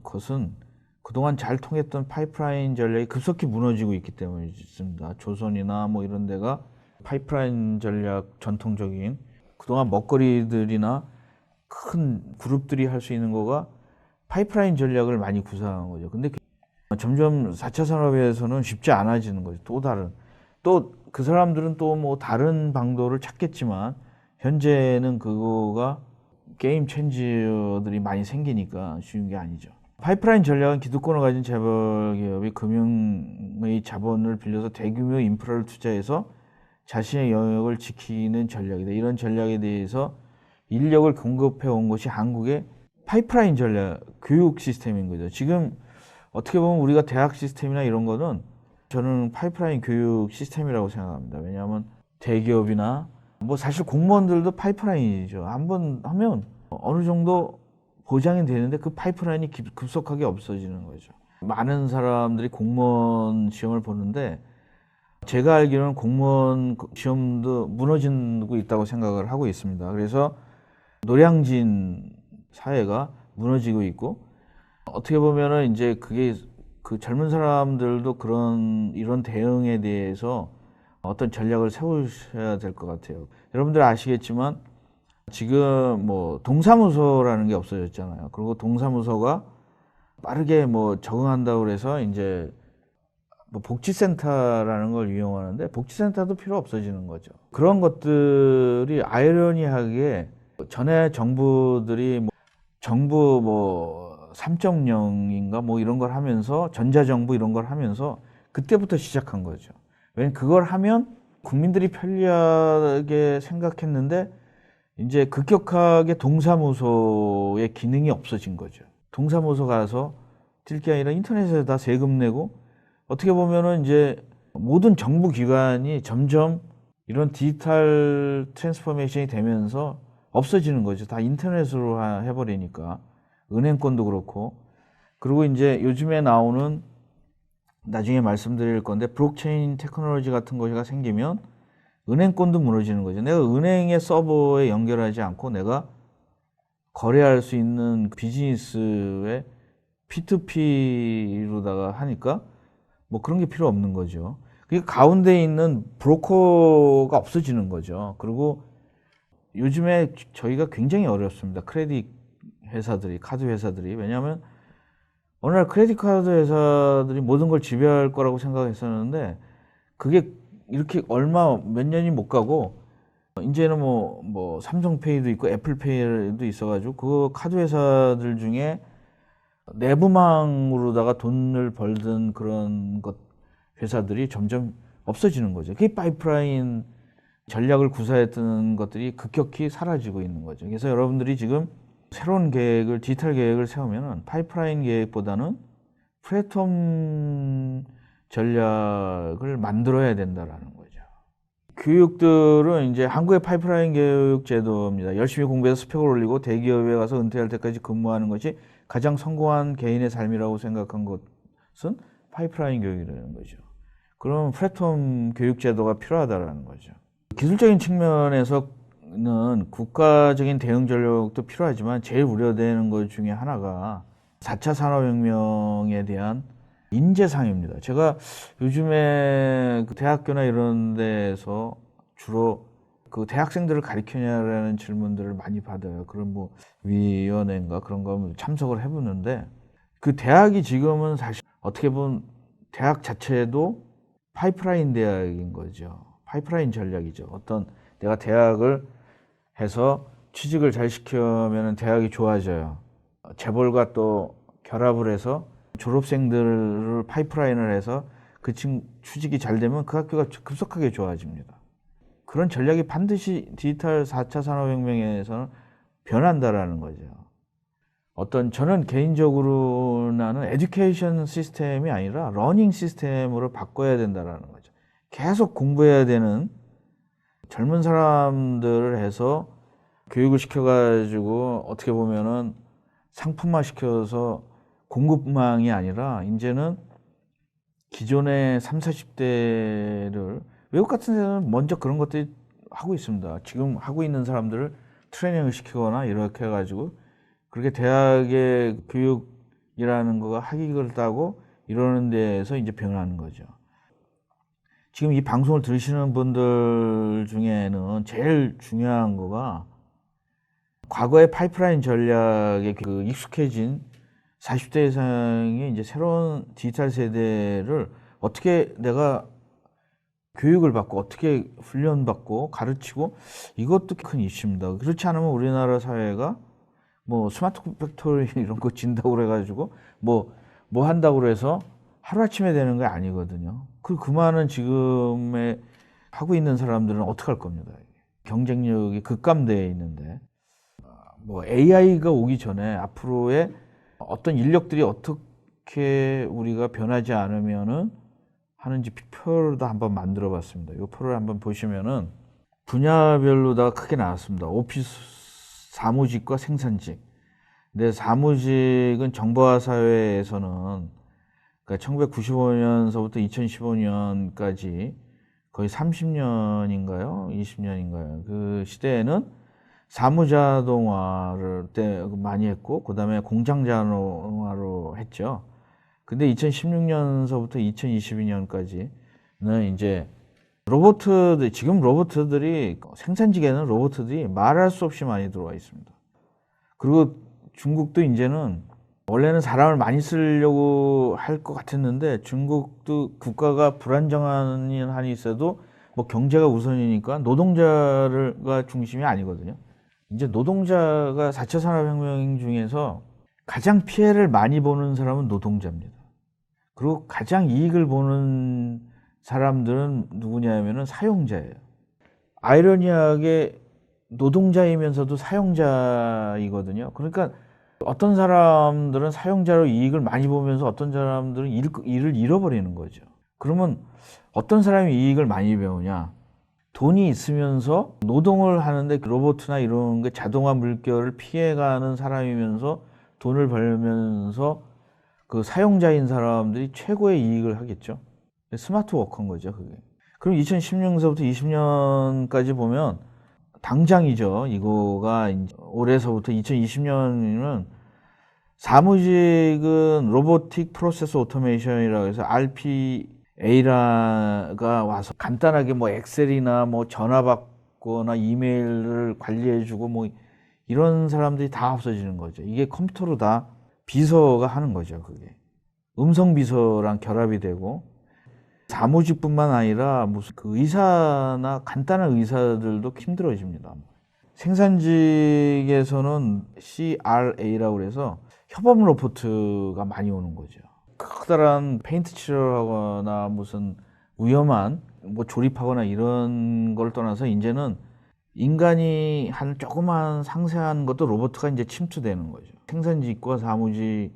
것은 그동안 잘 통했던 파이프라인 전략이 급속히 무너지고 있기 때문에 있습니다. 조선이나 뭐 이런 데가 파이프라인 전략 전통적인 그동안 먹거리들이나 큰 그룹들이 할 수 있는 거가 파이프라인 전략을 많이 구사한 거죠. 근데 점점 4차 산업에서는 쉽지 않아지는 거죠. 또 그 사람들은 또 뭐 다른 방도를 찾겠지만 현재는 그거가 게임 체인저들이 많이 생기니까 쉬운 게 아니죠. 파이프라인 전략은 기득권을 가진 재벌 기업이 금융의 자본을 빌려서 대규모 인프라를 투자해서 자신의 영역을 지키는 전략이다. 이런 전략에 대해서 인력을 공급해 온 것이 한국의 파이프라인 전략, 교육 시스템인 거죠. 지금 어떻게 보면 우리가 대학 시스템이나 이런 거는 저는 파이프라인 교육 시스템이라고 생각합니다. 왜냐하면 대기업이나 뭐 사실 공무원들도 파이프라인이죠. 한번 하면 어느 정도 보장이 되는데 그 파이프라인이 급속하게 없어지는 거죠. 많은 사람들이 공무원 시험을 보는데 제가 알기로는 공무원 시험도 무너지고 있다고 생각을 하고 있습니다. 그래서 노량진 사회가 무너지고 있고 어떻게 보면은 이제 그게 그 젊은 사람들도 이런 대응에 대해서 어떤 전략을 세우셔야 될 것 같아요. 여러분들 아시겠지만 지금 뭐 동사무소라는 게 없어졌잖아요. 그리고 동사무소가 빠르게 뭐 적응한다고 그래서 이제 뭐 복지센터라는 걸 이용하는데 복지센터도 필요 없어지는 거죠. 그런 것들이 아이러니하게 전에 정부들이 뭐 정부 뭐 3.0인가 뭐 이런 걸 하면서 전자정부 이런 걸 하면서 그때부터 시작한 거죠. 왜냐면 그걸 하면 국민들이 편리하게 생각했는데 이제 급격하게 동사무소의 기능이 없어진 거죠. 동사무소 가서 뛸 게 아니라 인터넷에다 세금 내고 어떻게 보면은 이제 모든 정부 기관이 점점 이런 디지털 트랜스포메이션이 되면서 없어지는 거죠. 다 인터넷으로 해버리니까. 은행권도 그렇고. 그리고 이제 요즘에 나오는 나중에 말씀드릴 건데 블록체인 테크놀로지 같은 것이 생기면 은행권도 무너지는 거죠. 내가 은행의 서버에 연결하지 않고 내가 거래할 수 있는 비즈니스의 P2P로다가 하니까 뭐 그런 게 필요 없는 거죠. 그 가운데 있는 브로커가 없어지는 거죠. 그리고 요즘에 저희가 굉장히 어렵습니다. 크레딧 회사들이, 카드 회사들이. 왜냐하면 어느 날 크레딧 카드 회사들이 모든 걸 지배할 거라고 생각했었는데 그게 이렇게 얼마 몇 년이 못 가고 이제는 뭐 삼성페이도 있고 애플페이도 있어가지고 그 카드 회사들 중에 내부망으로다가 돈을 벌던 그런 것 회사들이 점점 없어지는 거죠. 그게 파이프라인 전략을 구사했던 것들이 급격히 사라지고 있는 거죠. 그래서 여러분들이 지금 새로운 계획을, 디지털 계획을 세우면은 파이프라인 계획보다는 플랫폼 전략을 만들어야 된다라는 거죠. 교육들은 이제 한국의 파이프라인 교육 제도입니다. 열심히 공부해서 스펙을 올리고 대기업에 가서 은퇴할 때까지 근무하는 것이 가장 성공한 개인의 삶이라고 생각한 것은 파이프라인 교육이라는 거죠. 그럼 플랫폼 교육 제도가 필요하다라는 거죠. 기술적인 측면에서는 국가적인 대응 전략도 필요하지만 제일 우려되는 것 중에 하나가 4차 산업혁명에 대한 인재상입니다. 제가 요즘에 그 대학교나 이런 데서 주로 그 대학생들을 가르치냐라는 질문들을 많이 받아요. 그런 뭐 위원회인가 그런 거 참석을 해보는데 그 대학이 지금은 사실 어떻게 보면 대학 자체도 파이프라인 대학인 거죠. 파이프라인 전략이죠. 어떤 내가 대학을 해서 취직을 잘 시키면 대학이 좋아져요. 재벌과 또 결합을 해서 졸업생들을 파이프라인을 해서 그 취직이 잘 되면 그 학교가 급속하게 좋아집니다. 그런 전략이 반드시 디지털 4차 산업혁명에서는 변한다라는 거죠. 저는 개인적으로 나는 에듀케이션 시스템이 아니라 러닝 시스템으로 바꿔야 된다라는 거죠. 계속 공부해야 되는 젊은 사람들을 해서 교육을 시켜가지고 어떻게 보면은 상품화 시켜서 공급망이 아니라 이제는 기존의 30, 40대를 외국 같은 데는 먼저 그런 것들이 하고 있습니다. 지금 하고 있는 사람들을 트레이닝을 시키거나 이렇게 해가지고 그렇게 대학의 교육이라는 거가 학위를 따고 이러는 데에서 이제 변하는 거죠. 지금 이 방송을 들으시는 분들 중에는 제일 중요한 거가 과거의 파이프라인 전략에 그 익숙해진 40대 이상의 이제 새로운 디지털 세대를 어떻게 내가 교육을 받고 어떻게 훈련받고 가르치고 이것도 큰 이슈입니다. 그렇지 않으면 우리나라 사회가 뭐 스마트 팩토리 이런 거 진다고 그래가지고 뭐 한다고 그래서 하루아침에 되는 게 아니거든요. 그 많은 지금의 하고 있는 사람들은 어떻게 할 겁니다. 경쟁력이 급감되어 있는데 뭐 AI가 오기 전에 앞으로의 어떤 인력들이 어떻게 우리가 변하지 않으면은 하는지 표를 한번 만들어 봤습니다. 이 표를 한번 보시면은 분야별로 다 크게 나왔습니다. 오피스 사무직과 생산직. 근데 사무직은 정보화 사회에서는 그러니까 1995년서부터 2015년까지 거의 30년인가요? 20년인가요? 그 시대에는 사무자동화를 때 많이 했고 그다음에 공장자동화로 했죠. 근데 2016년서부터 2022년까지는 이제 지금 로봇들이 생산직에는 로봇들이 말할 수 없이 많이 들어와 있습니다. 그리고 중국도 이제는 원래는 사람을 많이 쓰려고 할 것 같았는데 중국도 국가가 불안정한 한이 있어도 뭐 경제가 우선이니까 노동자가 중심이 아니거든요. 이제 노동자가 4차 산업혁명 중에서 가장 피해를 많이 보는 사람은 노동자입니다. 그리고 가장 이익을 보는 사람들은 누구냐면은 사용자예요. 아이러니하게 노동자이면서도 사용자이거든요. 그러니까 어떤 사람들은 사용자로 이익을 많이 보면서 어떤 사람들은 일을 잃어버리는 거죠. 그러면 어떤 사람이 이익을 많이 배우냐? 돈이 있으면서 노동을 하는데 로봇이나 이런 게 자동화 물결을 피해가는 사람이면서 돈을 벌면서 그 사용자인 사람들이 최고의 이익을 하겠죠. 스마트 워크인 거죠, 그게. 그럼 2016년서부터 20년까지 보면 당장이죠. 이거가 올해서부터 2020년이면 사무직은 로보틱 프로세스 오토메이션이라고 해서 RPA가 와서 간단하게 뭐 엑셀이나 뭐 전화 받거나 이메일을 관리해주고 뭐 이런 사람들이 다 없어지는 거죠. 이게 컴퓨터로 다 비서가 하는 거죠, 그게. 음성 비서랑 결합이 되고 사무직뿐만 아니라 무슨 그 의사나 간단한 의사들도 힘들어집니다. 생산직에서는 CRA라고 해서 협업 로봇가 많이 오는 거죠. 커다란 페인트 칠하거나 무슨 위험한 뭐 조립하거나 이런 걸 떠나서 이제는 인간이 한 조그만 상세한 것도 로봇가 이제 침투되는 거죠. 생산직과 사무직의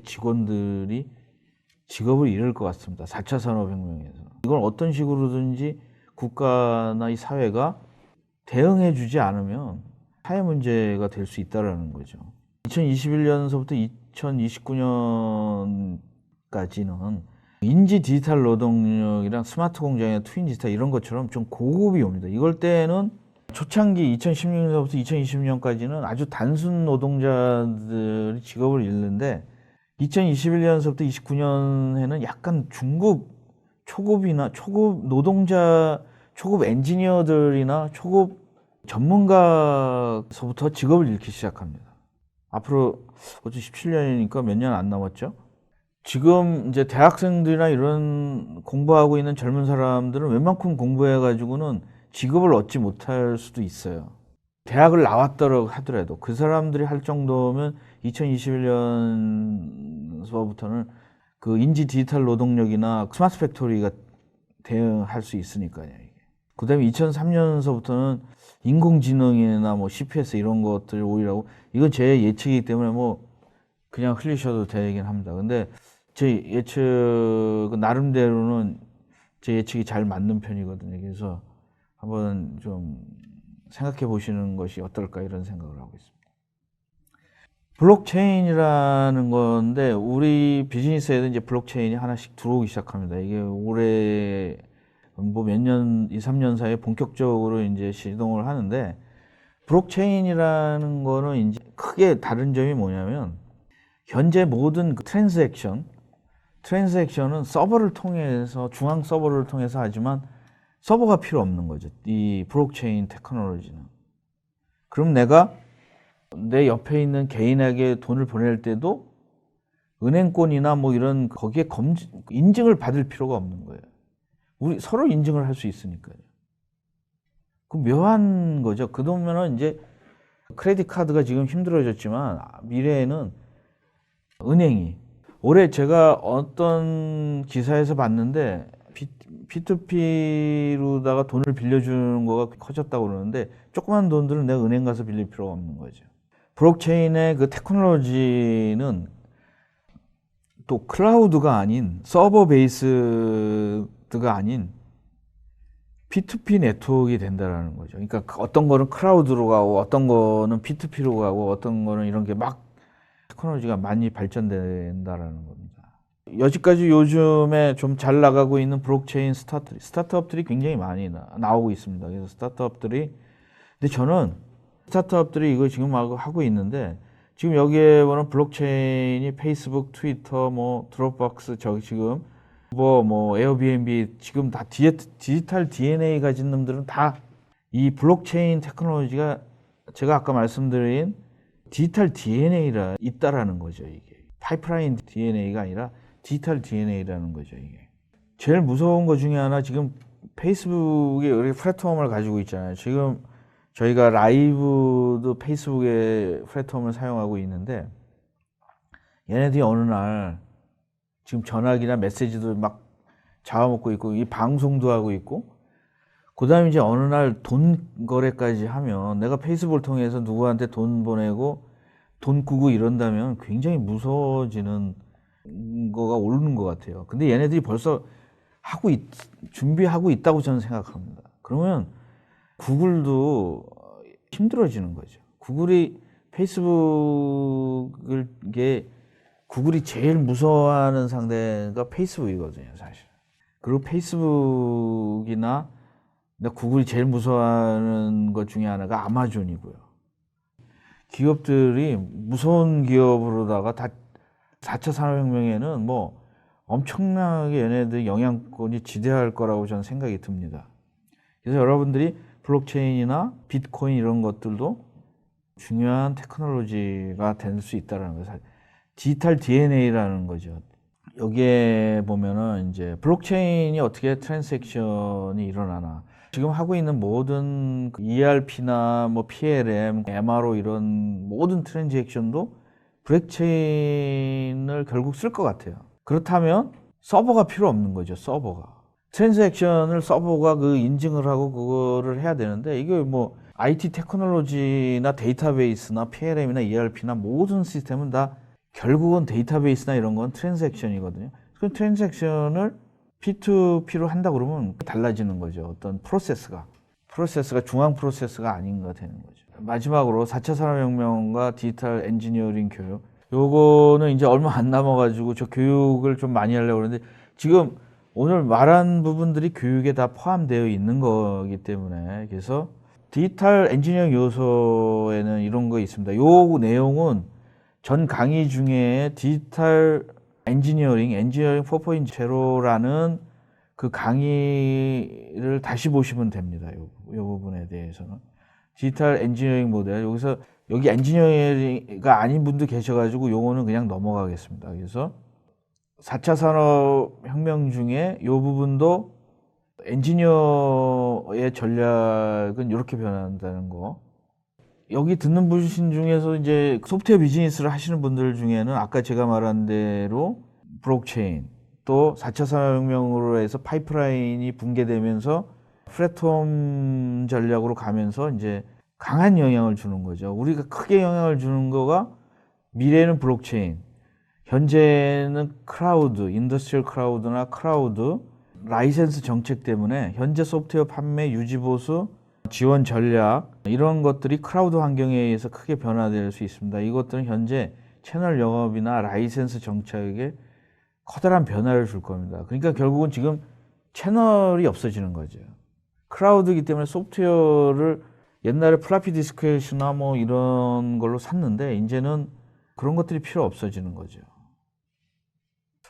직원들이 직업을 잃을 것 같습니다. 4차 산업혁명에서. 이걸 어떤 식으로든지 국가나 이 사회가 대응해 주지 않으면 사회 문제가 될 수 있다는 거죠. 2021년서부터 2025년까지는 인지 디지털 노동력이랑 스마트 공장이나 트윈 디지털 이런 것처럼 좀 고급이 옵니다. 이걸 때는 초창기 2016년서부터 2020년까지는 아주 단순 노동자들이 직업을 잃는데 2021년서부터 29년에는 약간 중급 초급이나 초급 노동자, 초급 엔지니어들이나 초급 전문가서부터 직업을 잃기 시작합니다. 앞으로 어째 17년이니까 몇 년 안 남았죠? 지금 이제 대학생들이나 이런 공부하고 있는 젊은 사람들은 웬만큼 공부해가지고는 직업을 얻지 못할 수도 있어요. 대학을 나왔다고 하더라도 그 사람들이 할 정도면 2021년서부터는 그 인지 디지털 노동력이나 스마트 팩토리가 대응할 수 있으니까요. 그 다음에 2003년서부터는 인공지능이나 뭐 CPS 이런 것들 오히려 이건 제 예측이기 때문에 뭐 그냥 흘리셔도 되긴 합니다. 근데 제 예측 나름대로는 제 예측이 잘 맞는 편이거든요. 그래서 한번 좀 생각해 보시는 것이 어떨까 이런 생각을 하고 있습니다. 블록체인이라는 건데 우리 비즈니스에도 이제 블록체인이 하나씩 들어오기 시작합니다. 이게 올해 뭐 몇 년, 2, 3년 사이에 본격적으로 이제 시동을 하는데 블록체인이라는 거는 이제 크게 다른 점이 뭐냐면 현재 모든 그 트랜잭션은 서버를 통해서 중앙 서버를 통해서 하지만 서버가 필요 없는 거죠. 이 블록체인 테크놀로지는. 그럼 내가 내 옆에 있는 개인에게 돈을 보낼 때도 은행권이나 뭐 이런 거기에 인증을 받을 필요가 없는 거예요. 우리 서로 인증을 할 수 있으니까요. 그 묘한 거죠. 그동안은 이제 크레딧 카드가 지금 힘들어졌지만 미래에는 은행이 올해 제가 어떤 기사에서 봤는데 P2P로다가 돈을 빌려주는 거가 커졌다고 그러는데 조그만 돈들은 내가 은행 가서 빌릴 필요가 없는 거죠. 블록체인의 그 테크놀로지는 또 클라우드가 아닌 서버 베이스드가 아닌 P2P 네트워크가 된다는 거죠. 그러니까 어떤 거는 클라우드로 가고 어떤 거는 P2P로 가고 어떤 거는 이런 게 막 테크놀로지가 많이 발전된다는 겁니다. 여지까지 요즘에 좀 잘 나가고 있는 블록체인 스타트업들이 굉장히 많이 나오고 있습니다. 그래서 스타트업들이 근데 저는 스타트업들이 이거 지금 하고 있는데 지금 여기에 보면 블록체인이 페이스북, 트위터, 뭐 드롭박스 저기 지금 뭐 에어비앤비 지금 다 디지털 DNA 가진 놈들은 다 이 블록체인 테크놀로지가 제가 아까 말씀드린 디지털 DNA라 있다라는 거죠, 이게. 파이프라인 DNA가 아니라 디지털 DNA라는 거죠, 이게. 제일 무서운 것 중에 하나, 지금 페이스북이 여러 플랫폼을 가지고 있잖아요. 지금 저희가 라이브도 페이스북의 플랫폼을 사용하고 있는데, 얘네들이 어느 날 지금 전화기나 메시지도 막 잡아먹고 있고, 이 방송도 하고 있고, 그 다음에 이제 어느 날 돈 거래까지 하면, 내가 페이스북을 통해서 누구한테 돈 보내고 돈 꾸고 이런다면 굉장히 무서워지는 거가 오르는 것 같아요. 근데 얘네들이 벌써 준비하고 있다고 저는 생각합니다. 그러면 구글도 힘들어지는 거죠. 구글이 제일 무서워하는 상대가 페이스북이거든요, 사실. 그리고 페이스북이나 구글이 제일 무서워하는 것 중에 하나가 아마존이고요. 기업들이 무서운 기업으로다가 다 4차 산업혁명에는 뭐 엄청나게 얘네들 영향권이 지대할 거라고 저는 생각이 듭니다. 그래서 여러분들이 블록체인이나 비트코인 이런 것들도 중요한 테크놀로지가 될 수 있다는 거예요. 디지털 DNA라는 거죠. 여기에 보면은 이제 블록체인이 어떻게 트랜잭션이 일어나나. 지금 하고 있는 모든 ERP나 뭐 PLM, MRO 이런 모든 트랜잭션도 블록체인을 결국 쓸 것 같아요. 그렇다면 서버가 필요 없는 거죠, 서버가. 트랜잭션을 서버가 인증을 하고 그거를 해야 되는데, 이게 뭐 IT 테크놀로지나 데이터베이스나 PLM이나 ERP나 모든 시스템은 다 결국은 데이터베이스나 이런 건 트랜잭션이거든요. 그 트랜잭션을 P2P로 한다 그러면 달라지는 거죠. 어떤 프로세스가 중앙 프로세스가 아닌가 되는 거죠. 마지막으로 4차 산업혁명과 디지털 엔지니어링 교육. 요거는 이제 얼마 안 남아가지고 저 교육을 좀 많이 하려고 그러는데, 지금 오늘 말한 부분들이 교육에 다 포함되어 있는 거기 때문에, 그래서 디지털 엔지니어링 요소에는 이런 거 있습니다. 요 내용은 전 강의 중에 디지털 엔지니어링 4.0라는 그 강의를 다시 보시면 됩니다. 요 부분에 대해서는. 디지털 엔지니어링 모델, 여기 엔지니어가 아닌 분도 계셔가지고 요거는 그냥 넘어가겠습니다. 그래서 4차 산업혁명 중에 요 부분도 엔지니어의 전략은 이렇게 변한다는 거. 여기 듣는 분신 중에서 이제 소프트웨어 비즈니스를 하시는 분들 중에는 아까 제가 말한 대로 블록체인, 또 4차 산업혁명으로 해서 파이프라인이 붕괴되면서 플랫폼 전략으로 가면서 이제 강한 영향을 주는 거죠. 우리가 크게 영향을 주는 거가 미래는 블록체인, 현재는 클라우드, 인더스트리얼 클라우드나 클라우드, 라이센스 정책 때문에 현재 소프트웨어 판매, 유지 보수, 지원 전략 이런 것들이 클라우드 환경에 의해서 크게 변화될 수 있습니다. 이것들은 현재 채널 영업이나 라이센스 정책에 커다란 변화를 줄 겁니다. 그러니까 결국은 지금 채널이 없어지는 거죠. 클라우드이기 때문에 소프트웨어를 옛날에 플라피 디스크나 뭐 이런 걸로 샀는데 이제는 그런 것들이 필요 없어지는 거죠.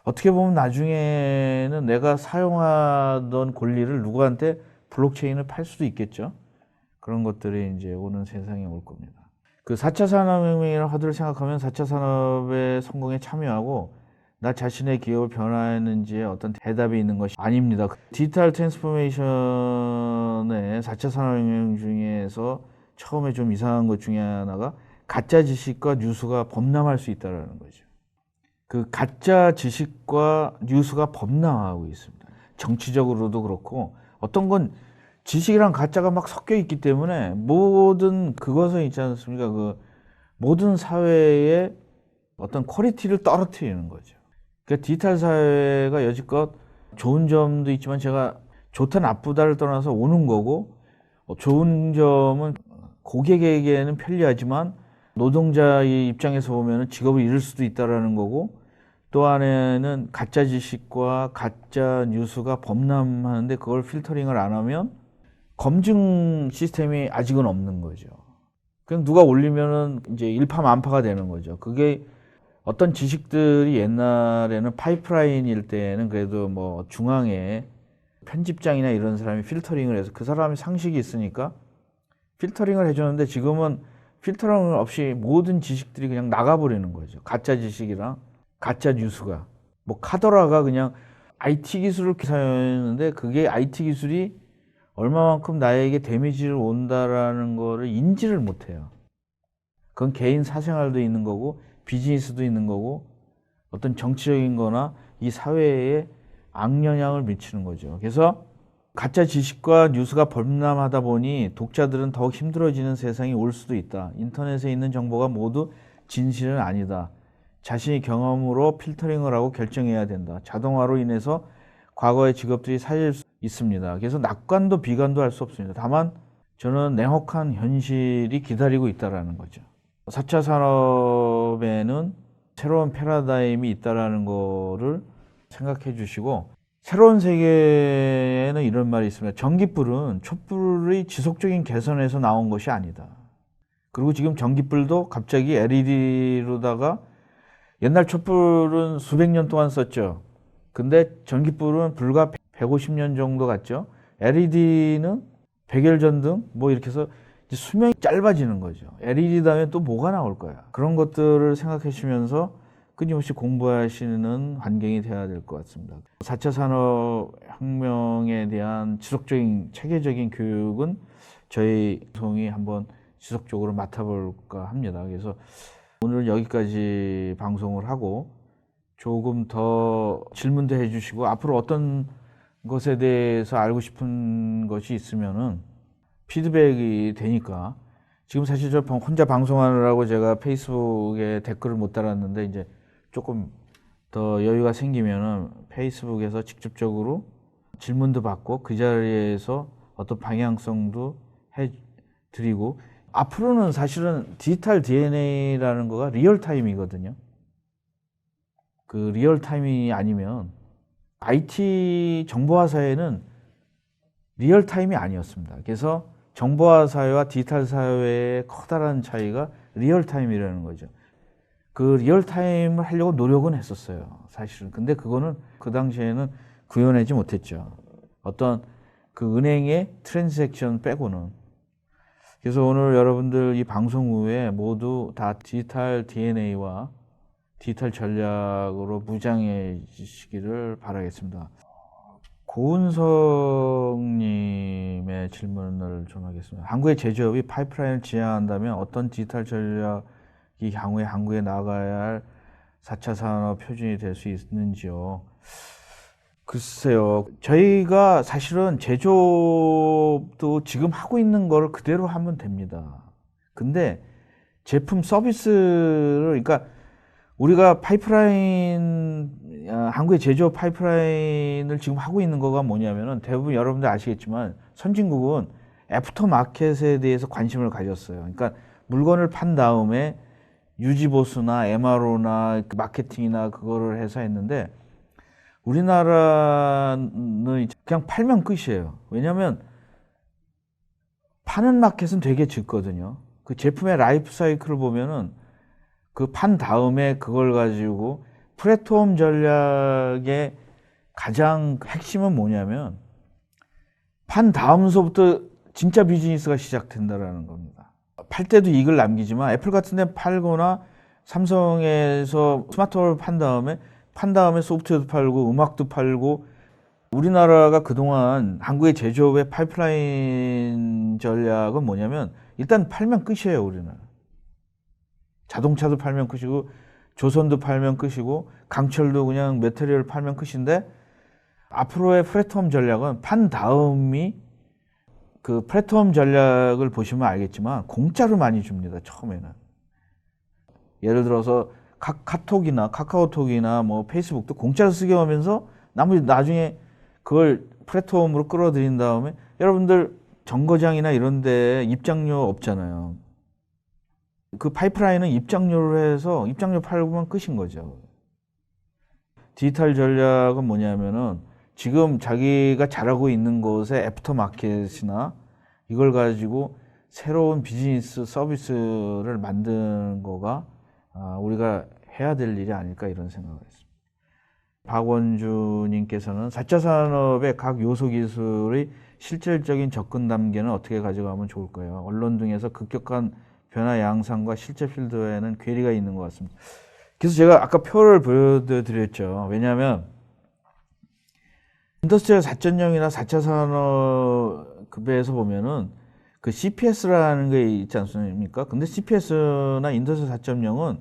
어떻게 보면 나중에는 내가 사용하던 권리를 누구한테 블록체인을 팔 수도 있겠죠. 그런 것들이 이제 오는 세상에 올 겁니다. 그 4차 산업혁명이라는 화두를 생각하면 4차 산업의 성공에 참여하고 나 자신의 기업을 변화했는지에 어떤 대답이 있는 것이 아닙니다. 디지털 트랜스포메이션의 4차 산업혁명 중에서 처음에 좀 이상한 것 중에 하나가 가짜 지식과 뉴스가 범람할 수 있다는 거죠. 그 가짜 지식과 뉴스가 범람하고 있습니다. 정치적으로도 그렇고 어떤 건 지식이랑 가짜가 막 섞여 있기 때문에 모든 그것은 있지 않습니까? 그 모든 사회의 어떤 퀄리티를 떨어뜨리는 거죠. 그러니까 디지털 사회가 여지껏 좋은 점도 있지만 제가 좋다 나쁘다를 떠나서 오는 거고, 좋은 점은 고객에게는 편리하지만 노동자의 입장에서 보면 직업을 잃을 수도 있다라는 거고, 또 하나는 가짜 지식과 가짜 뉴스가 범람하는데 그걸 필터링을 안 하면 검증 시스템이 아직은 없는 거죠. 그냥 누가 올리면은 이제 일파만파가 되는 거죠. 그게 어떤 지식들이 옛날에는 파이프라인일 때는 그래도 뭐 중앙에 편집장이나 이런 사람이 필터링을 해서 그 사람이 상식이 있으니까 필터링을 해주는데 지금은 필터링 없이 모든 지식들이 그냥 나가버리는 거죠. 가짜 지식이랑 가짜 뉴스가. 뭐 카더라가 그냥 IT 기술을 사용했는데 그게 IT 기술이 얼마만큼 나에게 데미지를 온다라는 거를 인지를 못해요. 그건 개인 사생활도 있는 거고 비즈니스도 있는 거고 어떤 정치적인 거나 이 사회에 악영향을 미치는 거죠. 그래서 가짜 지식과 뉴스가 범람하다 보니 독자들은 더욱 힘들어지는 세상이 올 수도 있다. 인터넷에 있는 정보가 모두 진실은 아니다. 자신의 경험으로 필터링을 하고 결정해야 된다. 자동화로 인해서 과거의 직업들이 사라질 수 있습니다. 그래서 낙관도 비관도 할 수 없습니다. 다만 저는 냉혹한 현실이 기다리고 있다는 거죠. 4차 산업에는 새로운 패러다임이 있다는 거를 생각해 주시고, 새로운 세계에는 이런 말이 있습니다. 전기불은 촛불의 지속적인 개선에서 나온 것이 아니다. 그리고 지금 전기불도 갑자기 LED로다가, 옛날 촛불은 수백 년 동안 썼죠. 근데 전기불은 불과 150년 정도 갔죠. LED는 백열전등 뭐 이렇게 해서 이제 수명이 짧아지는 거죠. LED 다음에 또 뭐가 나올 거야. 그런 것들을 생각해 주시면서 끊임없이 공부하시는 환경이 돼야 될 것 같습니다. 4차 산업혁명에 대한 지속적인 체계적인 교육은 저희 방송이 한번 지속적으로 맡아볼까 합니다. 그래서 오늘 여기까지 방송을 하고 조금 더 질문도 해주시고 앞으로 어떤 것에 대해서 알고 싶은 것이 있으면은 피드백이 되니까, 지금 사실 저 혼자 방송하느라고 제가 페이스북에 댓글을 못 달았는데 이제 조금 더 여유가 생기면은 페이스북에서 직접적으로 질문도 받고 그 자리에서 어떤 방향성도 해드리고, 앞으로는 사실은 디지털 DNA라는 거가 리얼타임이거든요. 그 리얼타임이 아니면 IT 정보화 사회는 리얼타임이 아니었습니다. 그래서 정보화 사회와 디지털 사회의 커다란 차이가 리얼타임이라는 거죠. 그 리얼타임을 하려고 노력은 했었어요, 사실은. 근데 그거는 그 당시에는 구현하지 못했죠. 어떤 그 은행의 트랜잭션 빼고는. 그래서 오늘 여러분들 이 방송 후에 모두 다 디지털 DNA와 디지털 전략으로 무장해지시기를 바라겠습니다. 고은성님의 질문을 좀 하겠습니다. 한국의 제조업이 파이프라인을 지향한다면 어떤 디지털 전략이 향후에 한국에 나가야 할 4차 산업 표준이 될 수 있는지요? 글쎄요. 저희가 사실은 제조업도 지금 하고 있는 걸 그대로 하면 됩니다. 근데 제품 서비스를, 그러니까 우리가 파이프라인, 한국의 제조업 파이프라인을 지금 하고 있는 거가 뭐냐면은, 대부분 여러분들 아시겠지만 선진국은 애프터 마켓에 대해서 관심을 가졌어요. 그러니까 물건을 판 다음에 유지보수나 MRO나 마케팅이나 그거를 해서 했는데, 우리나라는 그냥 팔면 끝이에요. 왜냐하면 파는 마켓은 되게 적거든요. 그 제품의 라이프 사이클을 보면은 그 판 다음에 그걸 가지고, 플랫폼 전략의 가장 핵심은 뭐냐면 판 다음서부터 진짜 비즈니스가 시작된다라는 겁니다. 팔 때도 이익을 남기지만 애플 같은 데 팔거나 삼성에서 스마트폰을 판 다음에 소프트웨어도 팔고 음악도 팔고, 우리나라가 그동안 한국의 제조업의 파이프라인 전략은 뭐냐면 일단 팔면 끝이에요. 우리는 자동차도 팔면 끝이고 조선도 팔면 끝이고 강철도 그냥 메테리얼 팔면 끝인데, 앞으로의 플랫폼 전략은 판 다음이, 그 플랫폼 전략을 보시면 알겠지만 공짜로 많이 줍니다. 처음에는. 예를 들어서 카톡이나 카카오톡이나 뭐 페이스북도 공짜로 쓰게 하면서 나중에 그걸 플랫폼으로 끌어들인 다음에, 여러분들 정거장이나 이런 데 입장료 없잖아요. 그 파이프라인은 입장료를 해서 입장료 팔고만 끝인 거죠. 디지털 전략은 뭐냐면은 지금 자기가 잘하고 있는 곳의 애프터 마켓이나 이걸 가지고 새로운 비즈니스 서비스를 만드는 거가 우리가 해야 될 일이 아닐까, 이런 생각을 했습니다. 박원주님께서는 4차 산업의 각 요소 기술의 실질적인 접근 단계는 어떻게 가져가면 좋을까요? 언론 등에서 급격한 변화 양상과 실제 필드에는 괴리가 있는 것 같습니다. 그래서 제가 아까 표를 보여드렸죠. 왜냐하면 인더스트리얼 4.0이나 4차 산업급에서 보면은 그 CPS라는 게 있지 않습니까? 근데 CPS나 인더스트리얼 4.0은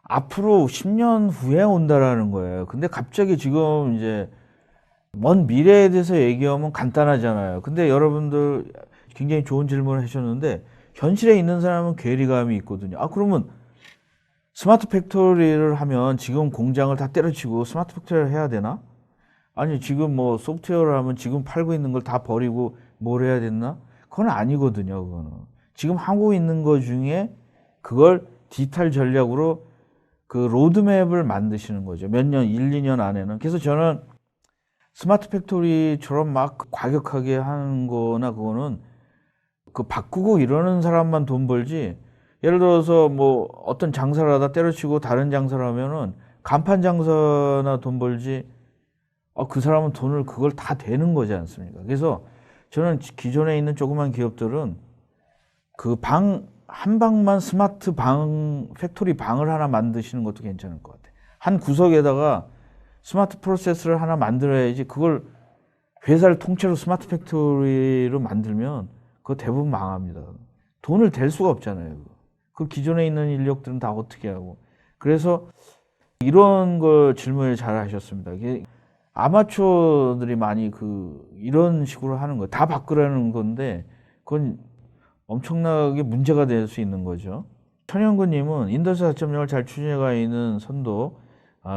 앞으로 10년 후에 온다라는 거예요. 근데 갑자기 지금 이제 먼 미래에 대해서 얘기하면 간단하잖아요. 근데 여러분들 굉장히 좋은 질문을 하셨는데 현실에 있는 사람은 괴리감이 있거든요. 아, 그러면 스마트 팩토리를 하면 지금 공장을 다 때려치고 스마트 팩토리를 해야 되나? 아니, 지금 뭐 소프트웨어를 하면 지금 팔고 있는 걸 다 버리고 뭘 해야 됐나? 그건 아니거든요, 그거는. 지금 하고 있는 것 중에 그걸 디지털 전략으로 그 로드맵을 만드시는 거죠. 몇 년, 1, 2년 안에는. 그래서 저는 스마트 팩토리처럼 막 과격하게 하는 거나 그거는 그 바꾸고 이러는 사람만 돈 벌지. 예를 들어서 뭐 어떤 장사를 하다 때려치고 다른 장사를 하면은 간판 장사나 돈 벌지. 그 사람은 돈을 그걸 다 되는 거지 않습니까? 그래서 저는 기존에 있는 조그만 기업들은 그 한 방만 스마트 팩토리 방을 하나 만드시는 것도 괜찮을 것 같아요. 한 구석에다가 스마트 프로세스를 하나 만들어야지 그걸 회사를 통째로 스마트 팩토리로 만들면 그거 대부분 망합니다. 돈을 댈 수가 없잖아요. 그 기존에 있는 인력들은 다 어떻게 하고. 그래서 이런 걸 질문을 잘 하셨습니다. 아마추어들이 많이 이런 식으로 하는 거예요. 다 바꾸라는 건데 그건 엄청나게 문제가 될 수 있는 거죠. 천영근님은 인더스트리 4.0을 잘 추진해가 있는 선도,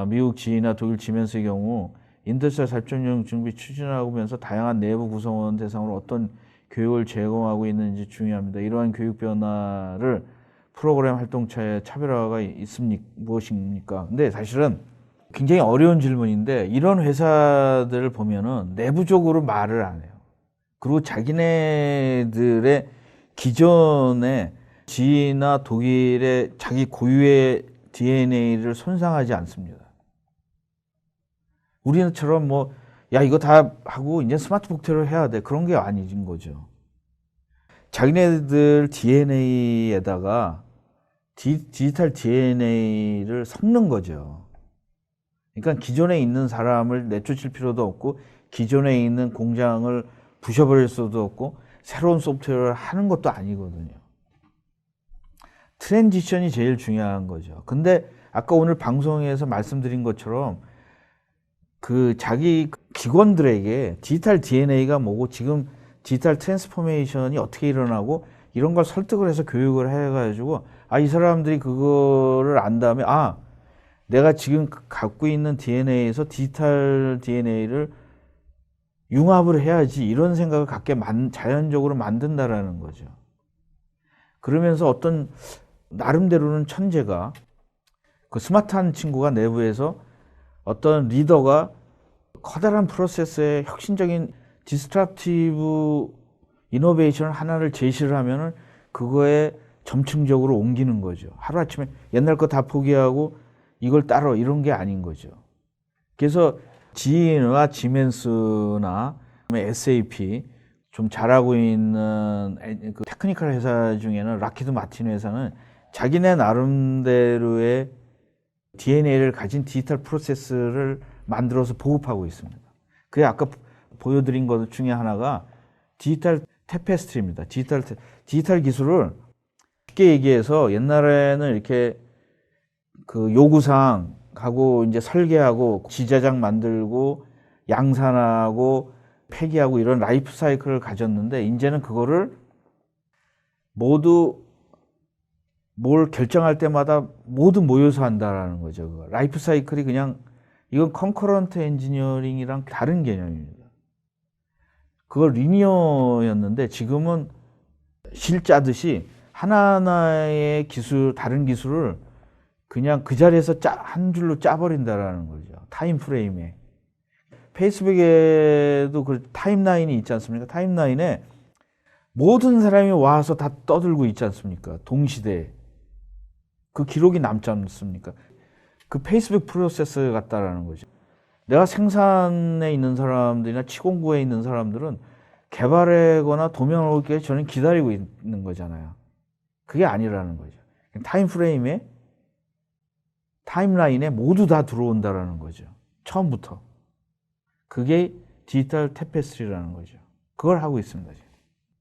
미국 지나 독일 지멘스의 경우 인더스트리 4.0 준비 추진하면서 다양한 내부 구성원 대상으로 어떤 교육을 제공하고 있는지 중요합니다. 이러한 교육 변화를 프로그램 활동차에 차별화가 무엇입니까? 근데 사실은 굉장히 어려운 질문인데 이런 회사들을 보면은 내부적으로 말을 안 해요. 그리고 자기네들의 기존의 지나 독일의 자기 고유의 DNA를 손상하지 않습니다. 우리처럼 뭐, 야, 이거 다 하고 이제 스마트 팩토리를 해야 돼. 그런 게 아닌 거죠. 자기네들 DNA에다가 디지털 DNA를 섞는 거죠. 그러니까 기존에 있는 사람을 내쫓을 필요도 없고 기존에 있는 공장을 부셔버릴 수도 없고 새로운 소프트웨어를 하는 것도 아니거든요. 트랜지션이 제일 중요한 거죠. 근데 아까 오늘 방송에서 말씀드린 것처럼 그 자기 직원들에게 디지털 DNA가 뭐고 지금 디지털 트랜스포메이션이 어떻게 일어나고 이런 걸 설득을 해서 교육을 해가지고 이 사람들이 그거를 안 다음에 내가 지금 갖고 있는 DNA에서 디지털 DNA를 융합을 해야지 이런 생각을 갖게 자연적으로 만든다라는 거죠. 그러면서 어떤 나름대로는 천재가 그 스마트한 친구가 내부에서 어떤 리더가 커다란 프로세스에 혁신적인 디스트럭티브 이노베이션 하나를 제시를 하면은 그거에 점층적으로 옮기는 거죠. 하루아침에 옛날 거 다 포기하고 이걸 따라 이런 게 아닌 거죠. 그래서 GE나 지멘스나 SAP 좀 잘하고 있는 그 테크니컬 회사 중에는 락히드 마틴 회사는 자기네 나름대로의 DNA를 가진 디지털 프로세스를 만들어서 보급하고 있습니다. 그게 아까 보여드린 것 중에 하나가 디지털 테페스트리입니다. 디지털 기술을 쉽게 얘기해서 옛날에는 이렇게 그 요구사항 하고 이제 설계하고 지자장 만들고 양산하고 폐기하고 이런 라이프 사이클을 가졌는데 이제는 그거를 모두 뭘 결정할 때마다 모두 모여서 한다라는 거죠. 라이프 사이클이 그냥 이건 컨커런트 엔지니어링이랑 다른 개념입니다. 그걸 리니어였는데 지금은 실 짜듯이 하나하나의 기술, 다른 기술을 그냥 그 자리에서 한 줄로 짜버린다라는 거죠. 타임 프레임에. 페이스북에도 그 타임라인이 있지 않습니까? 타임라인에 모든 사람이 와서 다 떠들고 있지 않습니까? 동시대에. 그 기록이 남지 않습니까? 그 페이스북 프로세스 같다라는 거죠. 내가 생산에 있는 사람들이나 치공구에 있는 사람들은 개발하거나 도면을 올게 저는 기다리고 있는 거잖아요. 그게 아니라는 거죠. 타임 프레임에 타임라인에 모두 다 들어온다라는 거죠. 처음부터. 그게 디지털 태페스트리라는 거죠. 그걸 하고 있습니다. 지금.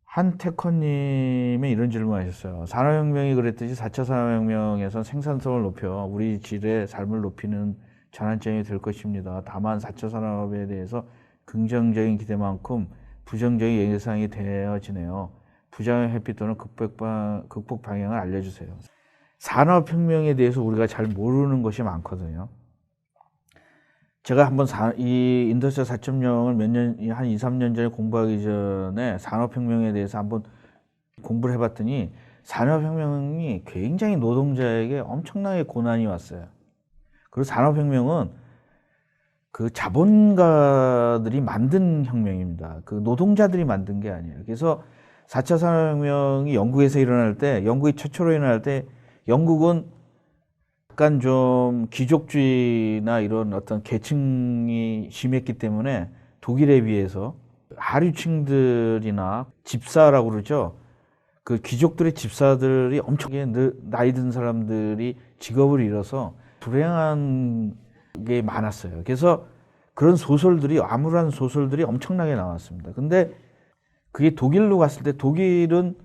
한태커님이 이런 질문하셨어요. 산업혁명이 그랬듯이 4차 산업혁명에서 생산성을 높여 우리 질의 삶을 높이는 전환점이 될 것입니다. 다만 4차 산업에 대해서 긍정적인 기대만큼 부정적인 예상이 되어지네요. 부작용 회피 또는 극복 방향을 알려주세요. 산업혁명에 대해서 우리가 잘 모르는 것이 많거든요. 제가 한번 이 인더스트리 4.0을 한 2, 3년 전에 공부하기 전에 산업혁명에 대해서 한번 공부를 해봤더니 산업혁명이 굉장히 노동자에게 엄청나게 고난이 왔어요. 그리고 산업혁명은 그 자본가들이 만든 혁명입니다. 그 노동자들이 만든 게 아니에요. 그래서 4차 산업혁명이 영국에서 일어날 때, 영국이 최초로 일어날 때 영국은 약간 좀 귀족주의나 이런 어떤 계층이 심했기 때문에 독일에 비해서 하류층들이나 집사라고 그러죠. 그 귀족들의 집사들이 엄청 나이 든 사람들이 직업을 잃어서 불행한 게 많았어요. 그래서 그런 소설들이, 암울한 소설들이 엄청나게 나왔습니다. 근데 그게 독일로 갔을 때 독일은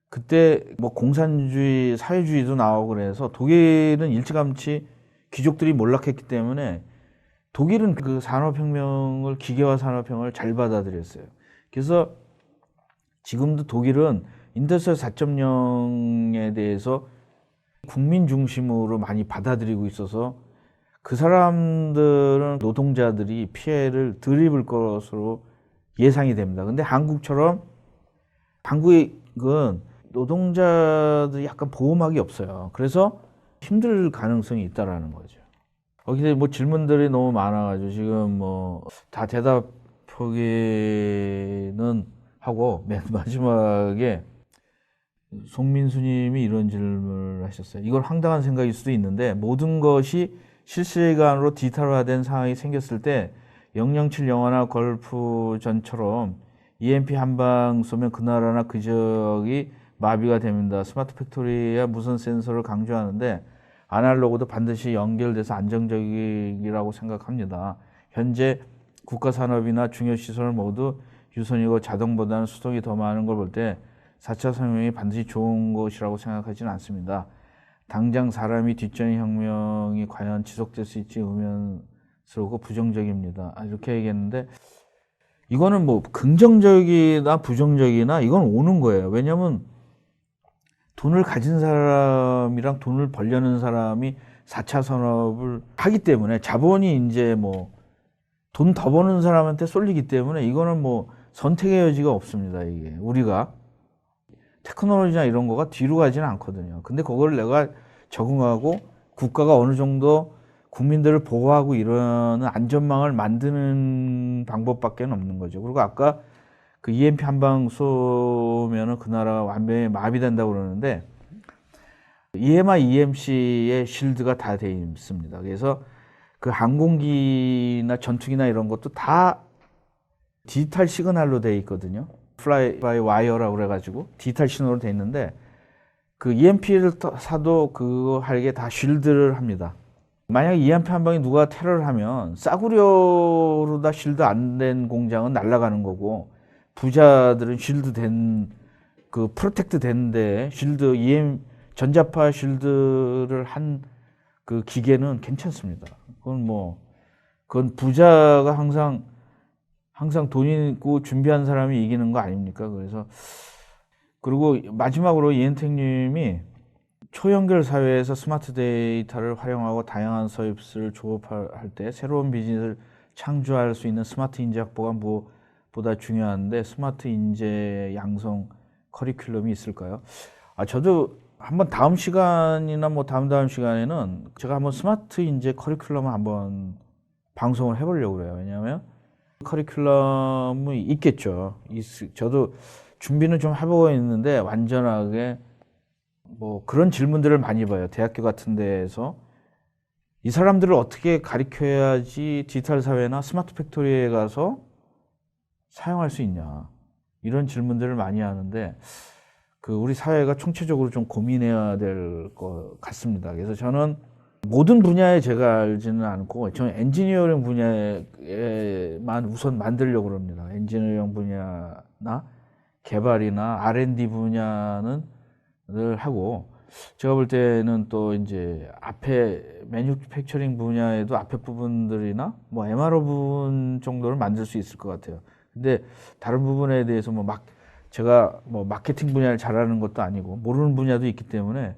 그때 뭐 공산주의, 사회주의도 나오고 그래서 독일은 일찌감치 귀족들이 몰락했기 때문에 독일은 그 산업혁명을, 기계화 산업혁명을 잘 받아들였어요. 그래서 지금도 독일은 인더스트리 4.0에 대해서 국민 중심으로 많이 받아들이고 있어서 그 사람들은 노동자들이 피해를 덜 입을 것으로 예상이 됩니다. 근데 한국처럼 한국은 노동자들이 약간 보호막이 없어요. 그래서 힘들 가능성이 있다라는 거죠. 거기서 뭐 질문들이 너무 많아가지고 지금 뭐 다 대답하기는 하고 맨 마지막에 송민수님이 이런 질문을 하셨어요. 이건 황당한 생각일 수도 있는데 모든 것이 실시간으로 디지털화된 상황이 생겼을 때 007 영화나 걸프전처럼 EMP 한 방 쏘면 그 나라나 그 지역이 마비가 됩니다. 스마트 팩토리에 무선 센서를 강조하는데 아날로그도 반드시 연결돼서 안정적이라고 생각합니다. 현재 국가 산업이나 중요 시설 모두 유선이고 자동보다는 수동이 더 많은 걸 볼 때 4차 산업혁명이 반드시 좋은 것이라고 생각하지는 않습니다. 당장 사람이 뒷전의 혁명이 과연 지속될 수 있지 의문스럽고 부정적입니다. 이렇게 얘기했는데 이거는 뭐 긍정적이나 부정적이나 이건 오는 거예요. 왜냐하면 돈을 가진 사람이랑 돈을 벌려는 사람이 4차 산업을 하기 때문에 자본이 이제 뭐 돈 더 버는 사람한테 쏠리기 때문에 이거는 뭐 선택의 여지가 없습니다. 이게 우리가 테크놀로지나 이런 거가 뒤로 가지는 않거든요. 근데 그걸 내가 적응하고 국가가 어느 정도 국민들을 보호하고 이러는 안전망을 만드는 방법밖에 없는 거죠. 그리고 아까 그 EMP 한 방 쏘면은 그 나라가 완전히 마비된다고 그러는데 EMI, EMC의 실드가 다 돼 있습니다. 그래서 그 항공기나 전투기나 이런 것도 다 디지털 시그널로 돼 있거든요. 플라이 바이 와이어라고 그래가지고 디지털 신호로 돼 있는데 그 EMP를 사도 그거 하게 다 쉴드를 합니다. 만약에 EMP 한 방에 누가 테러를 하면 싸구려로 다 쉴드 안 된 공장은 날아가는 거고 부자들은 쉴드 된 그 프로텍트 된데 쉴드 전자파 쉴드를 한 그 기계는 괜찮습니다. 그건 부자가 항상 돈 있고 준비한 사람이 이기는 거 아닙니까? 그리고 마지막으로 이은택님이 초연결 사회에서 스마트 데이터를 활용하고 다양한 서비스를 조업할 때 새로운 비즈니스를 창조할 수 있는 스마트 인재 확보가 무엇보다 중요한데 스마트 인재 양성 커리큘럼이 있을까요? 저도 한번 다음 시간이나 뭐 다음 시간에는 제가 한번 스마트 인재 커리큘럼을 한번 방송을 해보려고 그래요. 왜냐하면 커리큘럼이 있겠죠. 저도 준비는 좀 해보고 있는데 완전하게 뭐 그런 질문들을 많이 봐요. 대학교 같은 데에서 이 사람들을 어떻게 가르쳐야지 디지털 사회나 스마트 팩토리에 가서 사용할 수 있냐 이런 질문들을 많이 하는데 우리 사회가 총체적으로 좀 고민해야 될 것 같습니다. 그래서 저는 모든 분야에 제가 알지는 않고 저는 엔지니어링 분야에만 우선 만들려고 합니다. 엔지니어링 분야나 개발이나 R&D 분야는 늘 하고 제가 볼 때는 또 이제 앞에 매뉴팩처링 분야에도 앞에 부분들이나 뭐 MRO 부분 정도를 만들 수 있을 것 같아요. 근데 다른 부분에 대해서 뭐 막 제가 뭐 마케팅 분야를 잘하는 것도 아니고 모르는 분야도 있기 때문에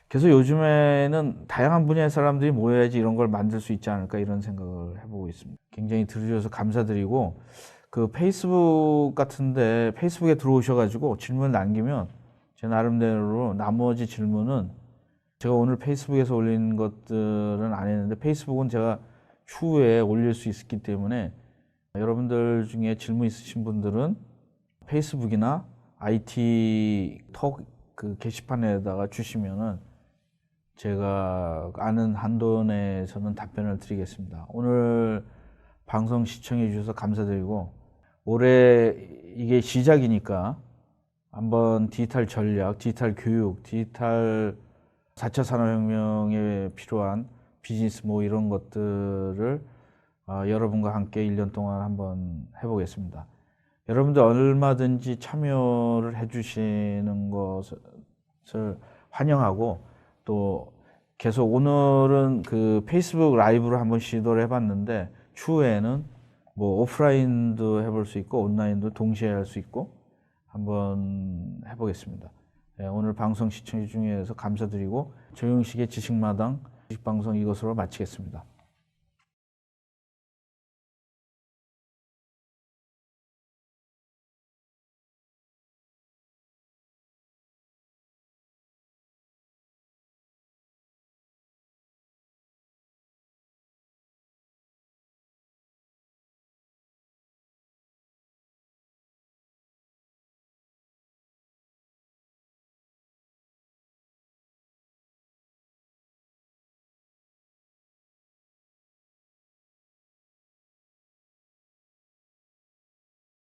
그래서 요즘에는 다양한 분야의 사람들이 모여야지 이런 걸 만들 수 있지 않을까 이런 생각을 해보고 있습니다. 굉장히 들어주셔서 감사드리고 그 페이스북 같은데 페이스북에 들어오셔가지고 질문 남기면 제 나름대로 나머지 질문은 제가 오늘 페이스북에서 올린 것들은 안 했는데 페이스북은 제가 추후에 올릴 수 있기 때문에 여러분들 중에 질문 있으신 분들은 페이스북이나 IT 톡 그 게시판에다가 주시면은 제가 아는 한도 내에서는 답변을 드리겠습니다. 오늘 방송 시청해 주셔서 감사드리고 올해 이게 시작이니까 한번 디지털 전략, 디지털 교육, 디지털 4차 산업혁명에 필요한 비즈니스 뭐 이런 것들을 여러분과 함께 1년 동안 한번 해보겠습니다. 여러분들 얼마든지 참여를 해주시는 것을 환영하고 또 계속 오늘은 그 페이스북 라이브로 한번 시도를 해봤는데 추후에는 뭐 오프라인도 해볼 수 있고 온라인도 동시에 할 수 있고 한번 해보겠습니다. 네, 오늘 방송 시청해 주셔서 감사드리고 조영식의 지식마당 지식방송 이것으로 마치겠습니다.